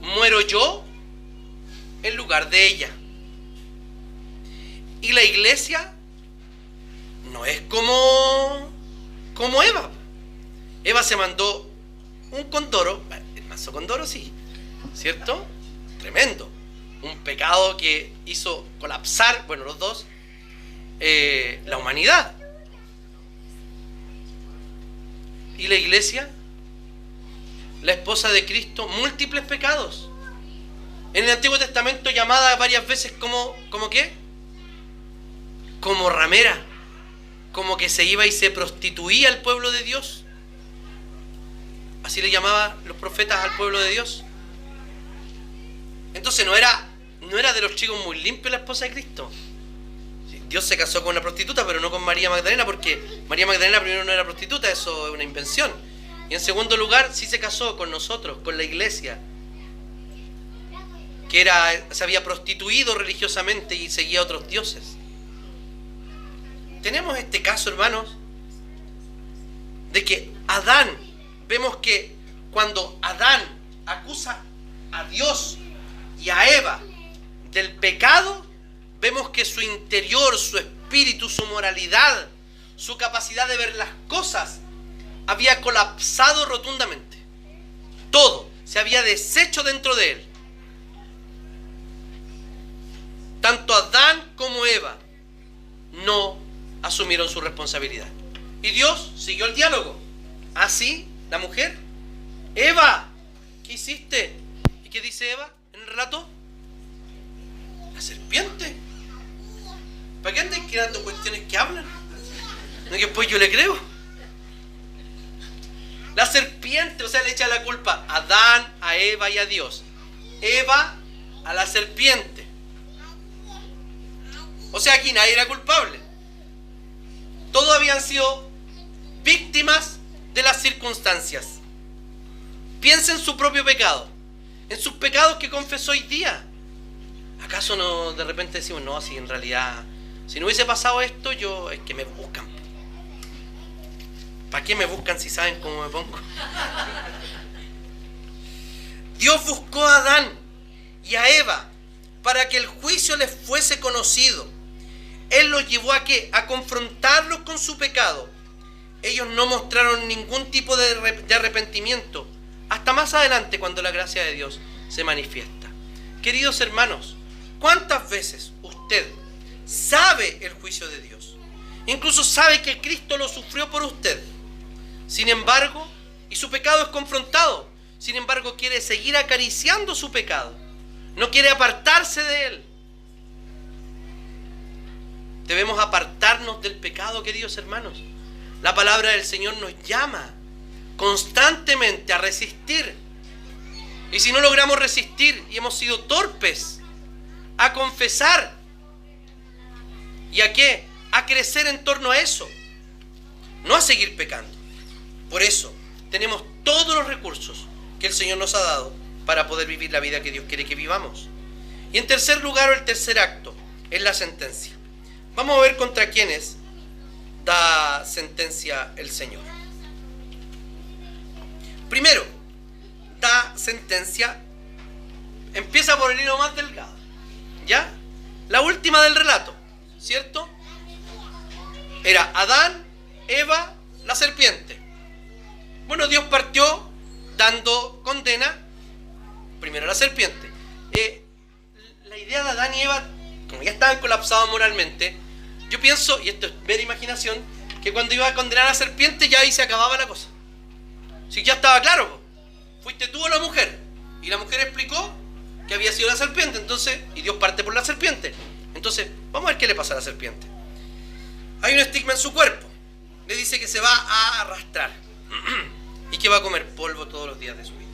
S1: Muero yo en lugar de ella. Y la iglesia no es como Eva. Eva se mandó un condoro, el mazo condoro sí, ¿cierto? Tremendo. Un pecado que hizo colapsar, bueno, los dos, la humanidad. Y la iglesia, la esposa de Cristo, múltiples pecados. En el Antiguo Testamento llamada varias veces como ¿qué? Como ramera, como que se iba y se prostituía al pueblo de Dios. Así le llamaban los profetas al pueblo de Dios. Entonces no era de los chicos muy limpios la esposa de Cristo. Dios se casó con una prostituta, pero no con María Magdalena, porque María Magdalena primero no era prostituta, eso es una invención. Y en segundo lugar, sí se casó con nosotros, con la iglesia, que se había prostituido religiosamente y seguía a otros dioses. Tenemos este caso, hermanos, de que Adán, vemos que cuando Adán acusa a Dios y a Eva del pecado, vemos que su interior, su espíritu, su moralidad, su capacidad de ver las cosas había colapsado rotundamente. Todo se había deshecho dentro de él. Tanto Adán como Eva no asumieron su responsabilidad. Y Dios siguió el diálogo. Así, la mujer, Eva, ¿qué hiciste? ¿Y qué dice Eva en el relato? La serpiente. ¿Para qué andan creando cuestiones que hablan? No, que después yo le creo. La serpiente, o sea, le echa la culpa a Adán, a Eva y a Dios. Eva a la serpiente. O sea, aquí nadie era culpable. Todos habían sido víctimas de las circunstancias. Piensa en su propio pecado, en sus pecados que confesó hoy día. ¿Acaso no de repente decimos, no, si en realidad Si no hubiese pasado esto, es que me buscan. ¿Para qué me buscan si saben cómo me pongo? Dios buscó a Adán y a Eva para que el juicio les fuese conocido. Él los llevó ¿a qué? A confrontarlos con su pecado. Ellos no mostraron ningún tipo de arrepentimiento, hasta más adelante cuando la gracia de Dios se manifiesta. Queridos hermanos, ¿cuántas veces usted sabe el juicio de Dios? Incluso sabe que Cristo lo sufrió por usted. Sin embargo, y su pecado es confrontado, sin embargo quiere seguir acariciando su pecado. No quiere apartarse de él. Debemos apartarnos del pecado, queridos hermanos. La palabra del Señor nos llama constantemente a resistir. Y si no logramos resistir y hemos sido torpes, a confesar. ¿Y a qué? A crecer en torno a eso. No a seguir pecando. Por eso tenemos todos los recursos que el Señor nos ha dado para poder vivir la vida que Dios quiere que vivamos. Y en tercer lugar, o el tercer acto, es la sentencia. Vamos a ver contra quiénes da sentencia el Señor. Primero, da sentencia, empieza por el hilo más delgado, ¿ya? La última del relato, ¿cierto? Era Adán, Eva, la serpiente. Bueno, Dios partió dando condena primero a la serpiente. La idea de Adán y Eva, como ya estaban colapsados moralmente, yo pienso, y esto es mera imaginación, que cuando iba a condenar a la serpiente ya ahí se acababa la cosa. Si ya estaba claro, fuiste tú o la mujer, y la mujer explicó que había sido la serpiente, entonces, y Dios parte por la serpiente. Entonces, vamos a ver qué le pasa a la serpiente. Hay un estigma en su cuerpo, le dice que se va a arrastrar y que va a comer polvo todos los días de su vida.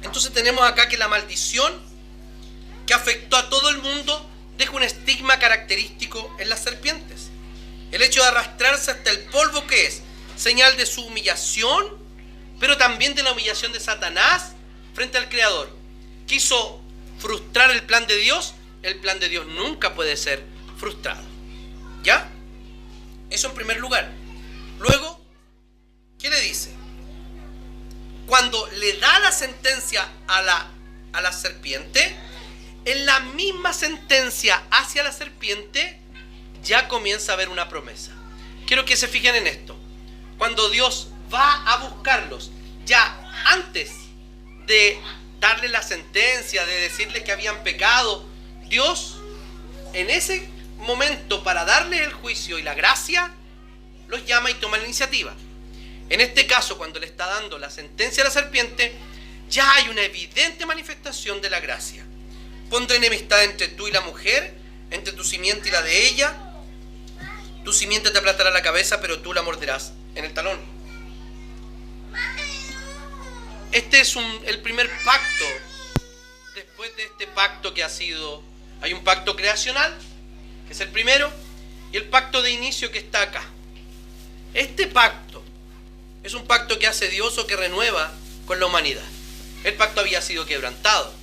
S1: Entonces tenemos acá que la maldición que afectó a todo el mundo deja un estigma característico en las serpientes. El hecho de arrastrarse hasta el polvo, ¿qué es? Señal de su humillación, pero también de la humillación de Satanás frente al Creador. Quiso frustrar el plan de Dios. El plan de Dios nunca puede ser frustrado. ¿Ya? Eso en primer lugar. Luego, ¿qué le dice? Cuando le da la sentencia a la serpiente, en la misma sentencia hacia la serpiente ya comienza a haber una promesa. Quiero que se fijen en esto. Cuando Dios va a buscarlos, ya antes de darle la sentencia, de decirles que habían pecado, Dios en ese momento, para darles el juicio y la gracia, los llama y toma la iniciativa. En este caso, cuando le está dando la sentencia a la serpiente, ya hay una evidente manifestación de la gracia. Pondré enemistad entre tú y la mujer, entre tu simiente y la de ella. Tu simiente te aplastará la cabeza, pero tú la morderás en el talón. Este es el primer pacto. Después de este pacto que ha sido, hay un pacto creacional, que es el primero, y el pacto de inicio que está acá. Este pacto es un pacto que hace Dios o que renueva con la humanidad. El pacto había sido quebrantado.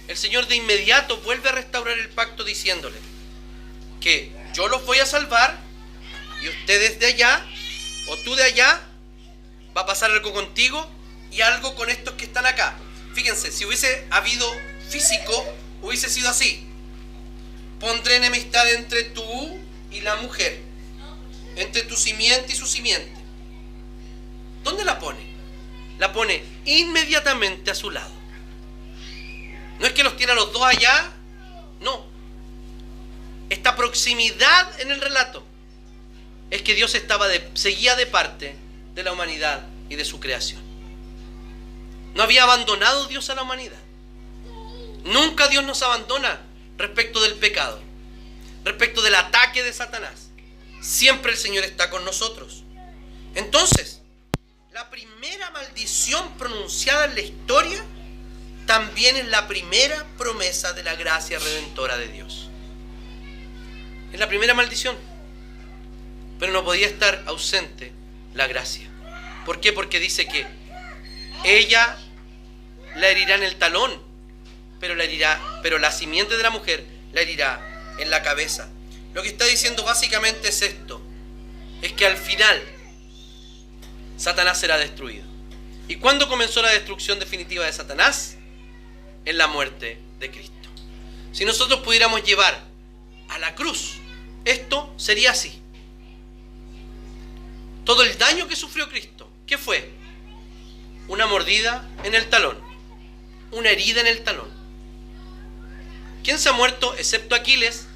S1: El Señor de inmediato vuelve a restaurar el pacto diciéndole que yo los voy a salvar y ustedes de allá o tú de allá va a pasar algo contigo y algo con estos que están acá. Fíjense, si hubiese habido físico, hubiese sido así. Pondré enemistad entre tú y la mujer, entre tu simiente y su simiente. ¿Dónde la pone? La pone inmediatamente a su lado. No es que los tiene a los dos allá, no. Esta proximidad en el relato es que Dios seguía de parte de la humanidad y de su creación. No había abandonado Dios a la humanidad. Nunca Dios nos abandona respecto del pecado, respecto del ataque de Satanás. Siempre el Señor está con nosotros. Entonces, la primera maldición pronunciada en la historia también es la primera promesa de la gracia redentora de Dios. Es la primera maldición. Pero no podía estar ausente la gracia. ¿Por qué? Porque dice que ella la herirá en el talón, pero la simiente de la mujer la herirá en la cabeza. Lo que está diciendo básicamente es esto, es que al final Satanás será destruido. ¿Y cuándo comenzó la destrucción definitiva de Satanás? En la muerte de Cristo. Si nosotros pudiéramos llevar a la cruz, esto sería así. Todo el daño que sufrió Cristo, ¿qué fue? Una mordida en el talón, una herida en el talón. ¿Quién se ha muerto excepto Aquiles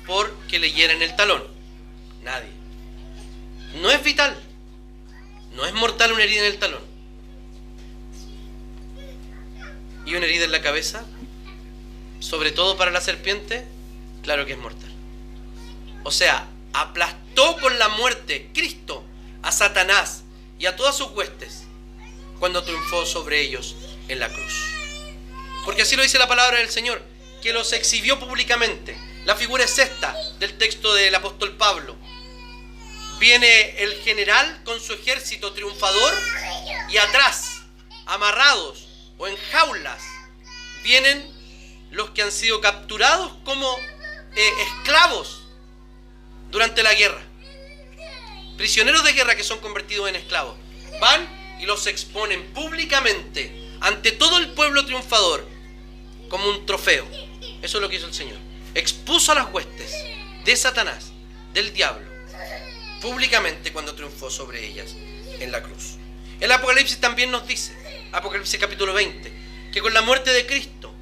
S1: porque le hiera en el talón? Nadie. No es vital, no es mortal una herida en el talón. ¿Y una herida en la cabeza? Sobre todo para la serpiente, claro que es mortal. O sea, aplastó con la muerte Cristo a Satanás y a todas sus huestes cuando triunfó sobre ellos en la cruz. Porque así lo dice la palabra del Señor, que los exhibió públicamente. La figura es esta del texto del apóstol Pablo. Viene el general con su ejército triunfador y atrás, amarrados o en jaulas, vienen los que han sido capturados como esclavos durante la guerra. Prisioneros de guerra que son convertidos en esclavos. Van y los exponen públicamente ante todo el pueblo triunfador como un trofeo. Eso es lo que hizo el Señor. Expuso a las huestes de Satanás, del diablo, públicamente cuando triunfó sobre ellas en la cruz. El Apocalipsis también nos dice, Apocalipsis capítulo 20, que con la muerte de Cristo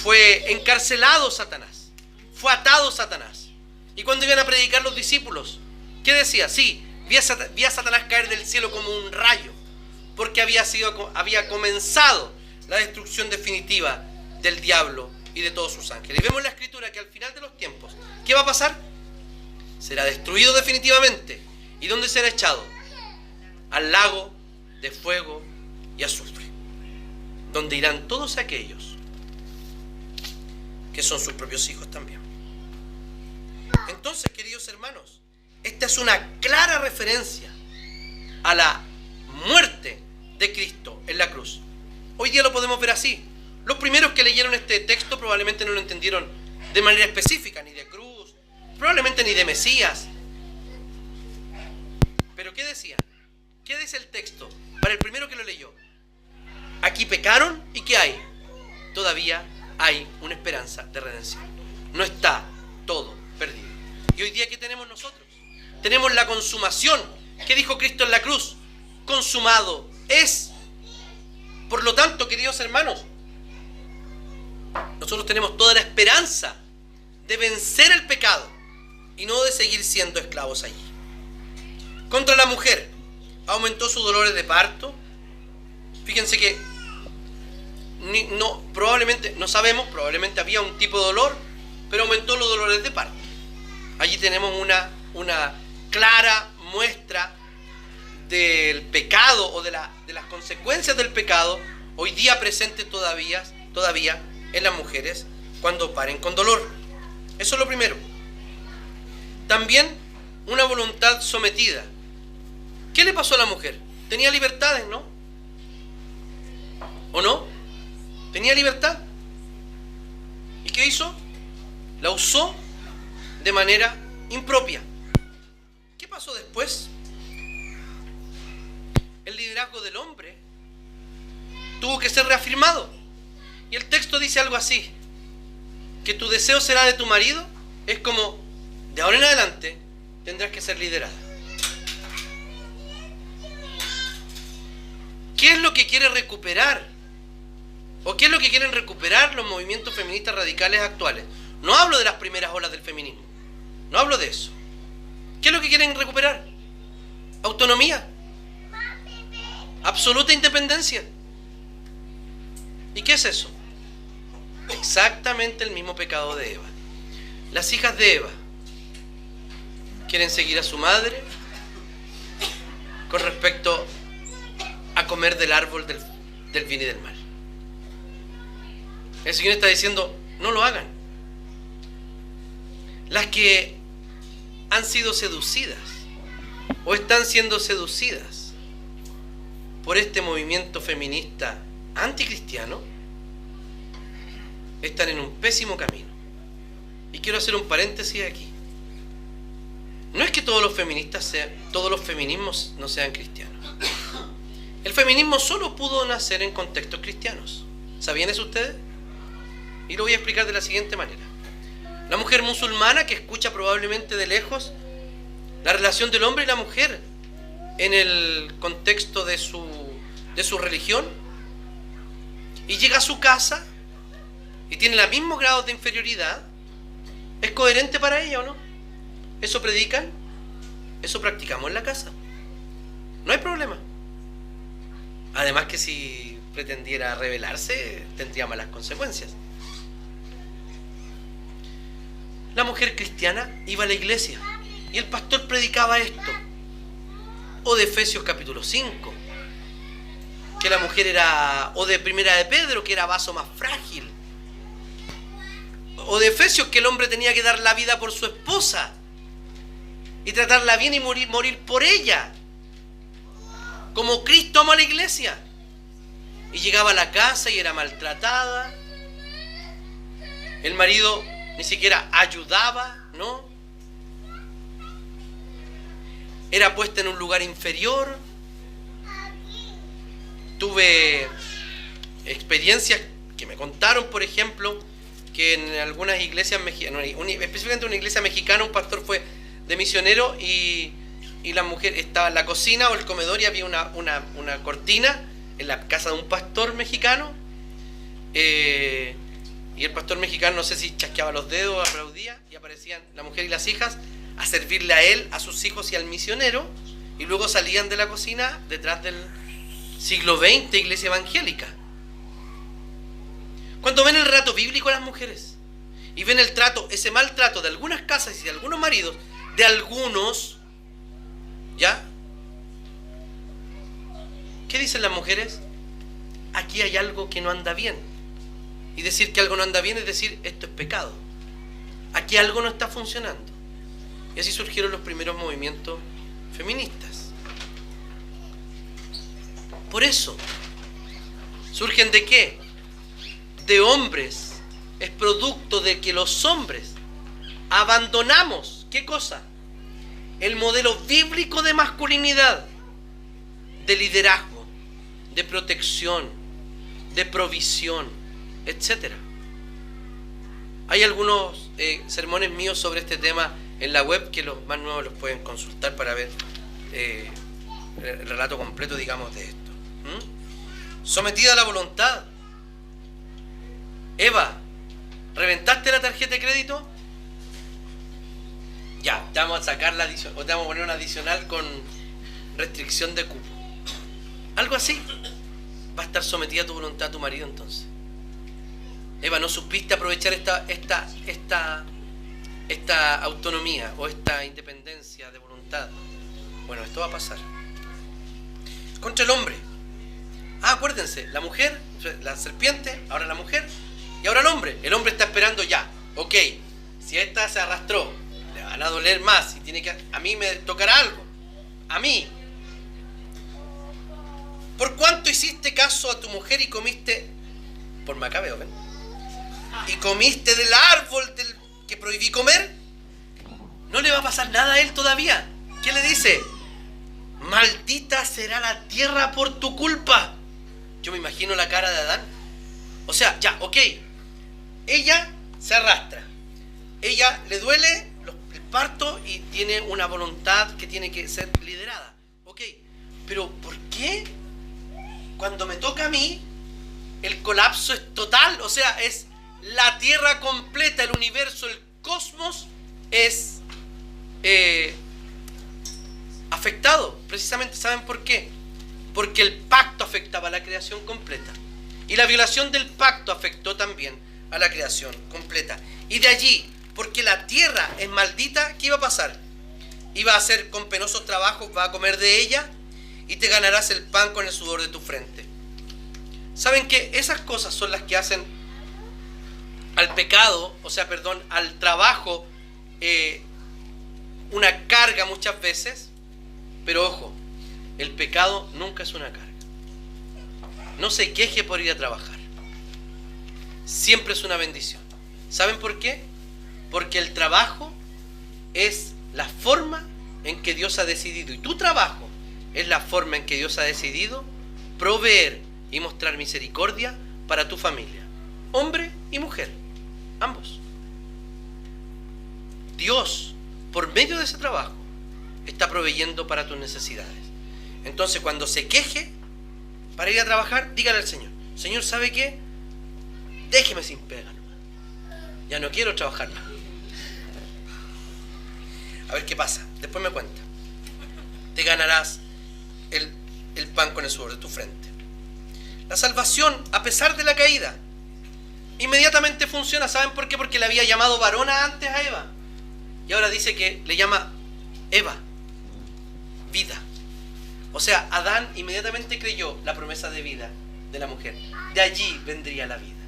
S1: fue encarcelado Satanás, fue atado Satanás. Y cuando iban a predicar los discípulos, ¿qué decía? Sí, vi a Satanás caer del cielo como un rayo, porque había comenzado la destrucción definitiva del diablo y de todos sus ángeles. Y vemos en la Escritura que al final de los tiempos, ¿qué va a pasar? Será destruido definitivamente. ¿Y dónde será echado? Al lago de fuego y azufre, donde irán todos aquellos que son sus propios hijos también. Entonces, queridos hermanos, esta es una clara referencia a la muerte de Cristo en la cruz. Hoy día lo podemos ver así. Los primeros que leyeron este texto probablemente no lo entendieron de manera específica, ni de cruz, probablemente ni de Mesías. Pero ¿qué decía? ¿Qué dice el texto para el primero que lo leyó? Aquí pecaron y ¿qué hay? Todavía hay una esperanza de redención. No está todo perdido. Y hoy día, ¿qué tenemos nosotros? Tenemos la consumación. ¿Qué dijo Cristo en la cruz? Consumado es. Por lo tanto, queridos hermanos, nosotros tenemos toda la esperanza de vencer el pecado y no de seguir siendo esclavos allí. Contra la mujer, aumentó sus dolores de parto. Fíjense que probablemente, no sabemos, probablemente había un tipo de dolor, pero aumentó los dolores de parto. Allí tenemos una clara muestra del pecado o de las consecuencias del pecado hoy día presentes todavía en las mujeres cuando paren con dolor. Eso es lo primero. También una voluntad sometida. ¿Qué le pasó a la mujer? Tenía libertades, ¿no? ¿O no? Tenía libertad. ¿Y qué hizo? La usó de manera impropia. ¿Qué pasó después? El liderazgo del hombre tuvo que ser reafirmado. Y el texto dice algo así: que tu deseo será de tu marido. Es como, de ahora en adelante tendrás que ser liderada. ¿Qué es lo que quiere recuperar? ¿O qué es lo que quieren recuperar los movimientos feministas radicales actuales? No hablo de las primeras olas del feminismo. No hablo de eso. ¿Qué es lo que quieren recuperar? Autonomía. Absoluta independencia. ¿Y qué es eso? Exactamente el mismo pecado de Eva. Las hijas de Eva quieren seguir a su madre con respecto a comer del árbol del bien y del mal. El Señor está diciendo, no lo hagan. Las que han sido seducidas o están siendo seducidas por este movimiento feminista anticristiano están en un pésimo camino. Y quiero hacer un paréntesis aquí. No es que todos los feminismos no sean cristianos. El feminismo solo pudo nacer en contextos cristianos. ¿Sabían eso ustedes? Y lo voy a explicar de la siguiente manera. La mujer musulmana que escucha probablemente de lejos la relación del hombre y la mujer en el contexto de su religión, y llega a su casa y tiene el mismo grado de inferioridad, ¿es coherente para ella o no? ¿Eso predican? ¿Eso practicamos en la casa? No hay problema. Además que si pretendiera rebelarse, tendría malas consecuencias. La mujer cristiana iba a la iglesia y el pastor predicaba esto. O de Efesios capítulo 5, que la mujer era, o de Primera de Pedro, que era vaso más frágil. O de Efesios, que el hombre tenía que dar la vida por su esposa y tratarla bien y morir por ella, como Cristo amó a la iglesia. Y llegaba a la casa y era maltratada. El marido ni siquiera ayudaba, ¿no? Era puesta en un lugar inferior. Tuve experiencias que me contaron, por ejemplo, que en algunas iglesias mexicanas, específicamente en una iglesia mexicana, un pastor fue de misionero y la mujer estaba en la cocina o el comedor y había una cortina en la casa de un pastor mexicano, y el pastor mexicano, no sé si chasqueaba los dedos, aplaudía, y aparecían la mujer y las hijas a servirle a él, a sus hijos y al misionero, y luego salían de la cocina detrás del siglo XX iglesia evangélica. Cuando ven el relato bíblico de las mujeres y ven el trato, ese maltrato de algunas casas y de algunos maridos, de algunos, ¿ya? ¿Qué dicen las mujeres? Aquí hay algo que no anda bien. Y decir que algo no anda bien es decir, esto es pecado. Aquí algo no está funcionando. Y así surgieron los primeros movimientos feministas. Por eso, ¿surgen de qué? De hombres. Es producto de que los hombres abandonamos, ¿qué cosa? El modelo bíblico de masculinidad, de liderazgo, de protección, de provisión, etc. Hay algunos sermones míos sobre este tema en la web, que los más nuevos los pueden consultar para ver el relato completo, digamos, de esto. Sometida a la voluntad. Eva, ¿reventaste la tarjeta de crédito? Ya, te vamos a sacar la adicional, o te vamos a poner una adicional con restricción de cupo. Algo así. Va a estar sometida a tu voluntad a tu marido entonces. Eva, ¿no supiste aprovechar esta autonomía o esta independencia de voluntad? Bueno, esto va a pasar. Contra el hombre. Acuérdense, la mujer, la serpiente, ahora la mujer y ahora el hombre. El hombre está esperando ya. Ok, si esta se arrastró, le van a doler más y tiene que, a mí me tocará algo. A mí. ¿Por cuánto hiciste caso a tu mujer y comiste, por Macabeo, ven? Y comiste del árbol que prohibí comer? No le va a pasar nada a él todavía. ¿Qué le dice? Maldita será la tierra por tu culpa. Yo me imagino la cara de Adán. O sea, ya, ok. Ella se arrastra. Ella le duele el parto y tiene una voluntad que tiene que ser liderada. Ok, pero ¿por qué cuando me toca a mí el colapso es total? O sea, es la tierra completa, el universo, el cosmos es afectado. Precisamente, ¿saben por qué? Porque el pacto afectaba a la creación completa. Y la violación del pacto afectó también a la creación completa. Y de allí, porque la tierra es maldita, ¿qué iba a pasar? Iba a hacer con penosos trabajos, va a comer de ella y te ganarás el pan con el sudor de tu frente. ¿Saben qué? Esas cosas son las que hacen al pecado, al trabajo, una carga muchas veces. Pero ojo, el pecado nunca es una carga. No se queje por ir a trabajar. Siempre es una bendición. ¿Saben por qué? Porque el trabajo es la forma en que Dios ha decidido, y tu trabajo es la forma en que Dios ha decidido proveer y mostrar misericordia para tu familia, hombre y mujer, ambos. Dios, por medio de ese trabajo, está proveyendo para tus necesidades. Entonces, cuando se queje para ir a trabajar, dígale al Señor: Señor, ¿sabe qué? Déjeme sin pega nomás. Ya no quiero trabajar más. A ver qué pasa, después me cuenta. Te ganarás el pan con el sudor de tu frente. La salvación, a pesar de la caída, inmediatamente funciona. ¿Saben por qué? Porque le había llamado varona antes a Eva, y ahora dice que le llama Eva, vida. O sea, Adán inmediatamente creyó la promesa de vida de la mujer. De allí vendría la vida.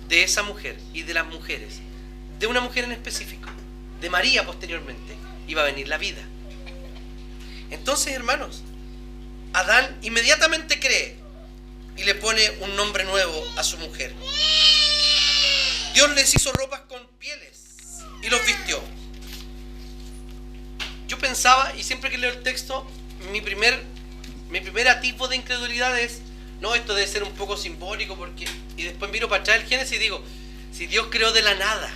S1: De esa mujer y de las mujeres, de una mujer en específico, de María posteriormente, iba a venir la vida. Entonces, hermanos, Adán inmediatamente cree y le pone un nombre nuevo a su mujer. Dios les hizo ropas con pieles y los vistió. Yo pensaba, y siempre que leo el texto, mi primer atisbo de incredulidad es: no, esto debe ser un poco simbólico, porque... Y después miro para atrás el Génesis y digo: si Dios creó de la nada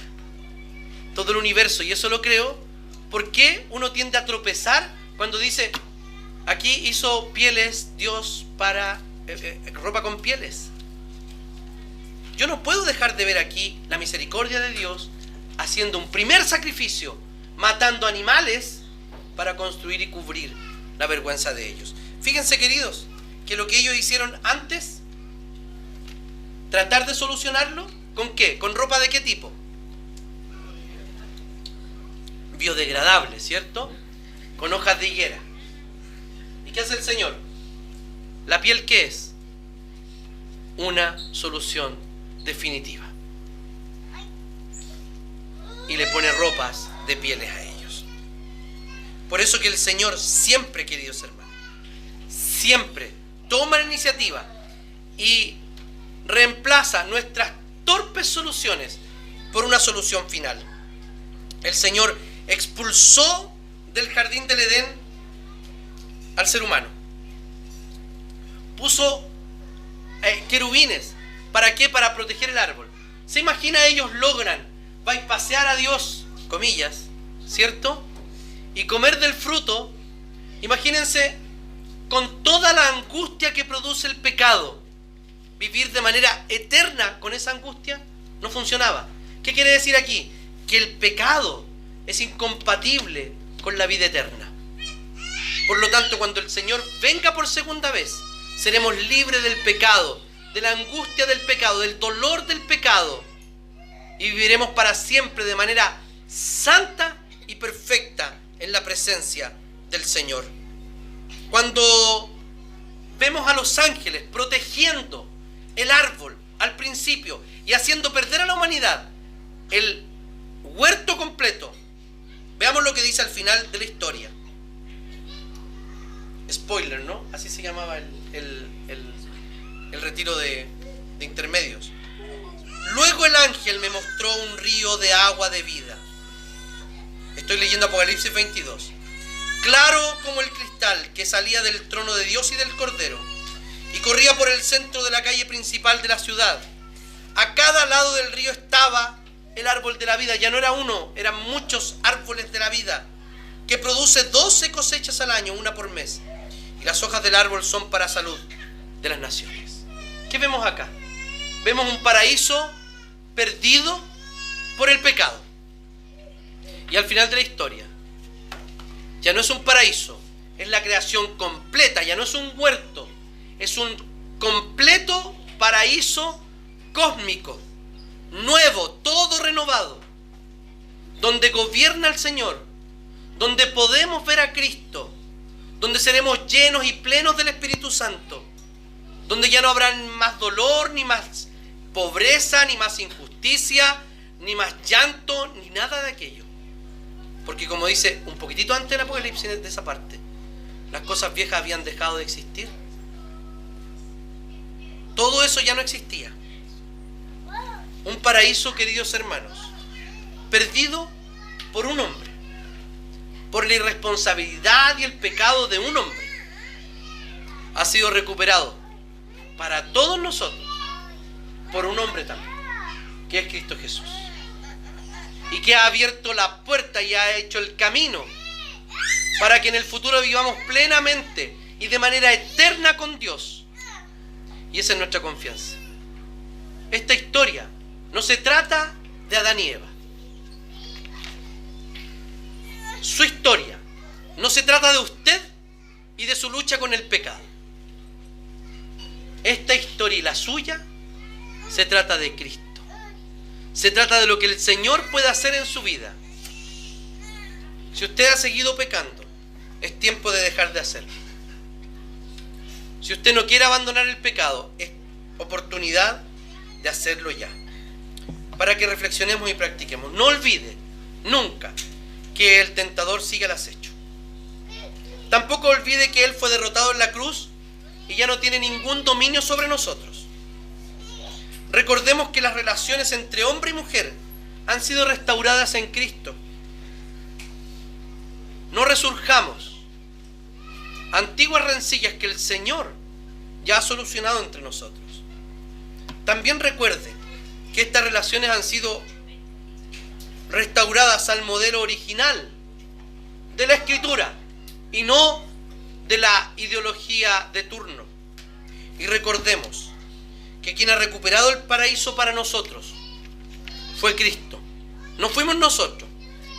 S1: todo el universo y eso lo creó, ¿por qué uno tiende a tropezar cuando dice: aquí hizo pieles Dios para ropa con pieles? Yo no puedo dejar de ver aquí la misericordia de Dios haciendo un primer sacrificio, matando animales para construir y cubrir la vergüenza de ellos. Fíjense, queridos, que lo que ellos hicieron antes, tratar de solucionarlo, ¿con qué? ¿Con ropa de qué tipo? Biodegradable, ¿cierto? Con hojas de higuera. ¿Y qué hace el Señor? ¿La piel qué es? Una solución definitiva. Y le pone ropas de pieles a ellos. Por eso que el Señor siempre, queridos hermanos, siempre toma la iniciativa y reemplaza nuestras torpes soluciones por una solución final. El Señor expulsó del jardín del Edén al ser humano. Puso querubines. ¿Para qué? Para proteger el árbol. ¿Se imagina? Ellos logran bypassear a Dios, comillas, ¿cierto? Y comer del fruto. Imagínense, con toda la angustia que produce el pecado, vivir de manera eterna con esa angustia no funcionaba. ¿Qué quiere decir aquí? Que el pecado es incompatible con la vida eterna. Por lo tanto, cuando el Señor venga por segunda vez, seremos libres del pecado, de la angustia del pecado, del dolor del pecado, y viviremos para siempre de manera santa y perfecta en la presencia del Señor. Cuando vemos a los ángeles protegiendo el árbol al principio y haciendo perder a la humanidad el huerto completo, veamos lo que dice al final de la historia. Spoiler, ¿no? Así se llamaba el retiro de intermedios. Luego el ángel me mostró un río de agua de vida. Estoy leyendo Apocalipsis 22. Claro como el cristal, que salía del trono de Dios y del Cordero, y corría por el centro de la calle principal de la ciudad. A cada lado del río estaba el árbol de la vida. Ya no era uno, eran muchos árboles de la vida, que produce 12 cosechas al año, una por mes. Y las hojas del árbol son para salud de las naciones. ¿Qué vemos acá? Vemos un paraíso perdido por el pecado. Y al final de la historia, ya no es un paraíso, es la creación completa, ya no es un huerto, es un completo paraíso cósmico, nuevo, todo renovado, donde gobierna el Señor, donde podemos ver a Cristo, donde seremos llenos y plenos del Espíritu Santo, donde ya no habrá más dolor, ni más pobreza, ni más injusticia, ni más llanto, ni nada de aquello. Porque como dice un poquitito antes del Apocalipsis, de esa parte, las cosas viejas habían dejado de existir. Todo eso ya no existía. Un paraíso, queridos hermanos, perdido por un hombre, por la irresponsabilidad y el pecado de un hombre, ha sido recuperado para todos nosotros por un hombre también, que es Cristo Jesús, y que ha abierto la puerta y ha hecho el camino para que en el futuro vivamos plenamente y de manera eterna con Dios. Y esa es nuestra confianza. Esta historia no se trata de Adán y Eva. Su historia no se trata de usted y de su lucha con el pecado. Esta historia y la suya se trata de Cristo. Se trata de lo que el Señor puede hacer en su vida. Si usted ha seguido pecando, es tiempo de dejar de hacerlo. Si usted no quiere abandonar el pecado, es oportunidad de hacerlo ya. Para que reflexionemos y practiquemos. No olvide nunca que el tentador sigue al acecho. Tampoco olvide que Él fue derrotado en la cruz y ya no tiene ningún dominio sobre nosotros. Recordemos que las relaciones entre hombre y mujer han sido restauradas en Cristo. No resurjamos antiguas rencillas que el Señor ya ha solucionado entre nosotros. También recuerde que estas relaciones han sido restauradas al modelo original de la Escritura y no de la ideología de turno. Y recordemos que quien ha recuperado el paraíso para nosotros fue Cristo. No fuimos nosotros,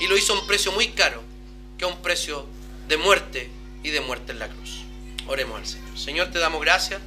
S1: y lo hizo a un precio muy caro, que a un precio de muerte y de muerte en la cruz. Oremos al Señor. Señor, te damos gracias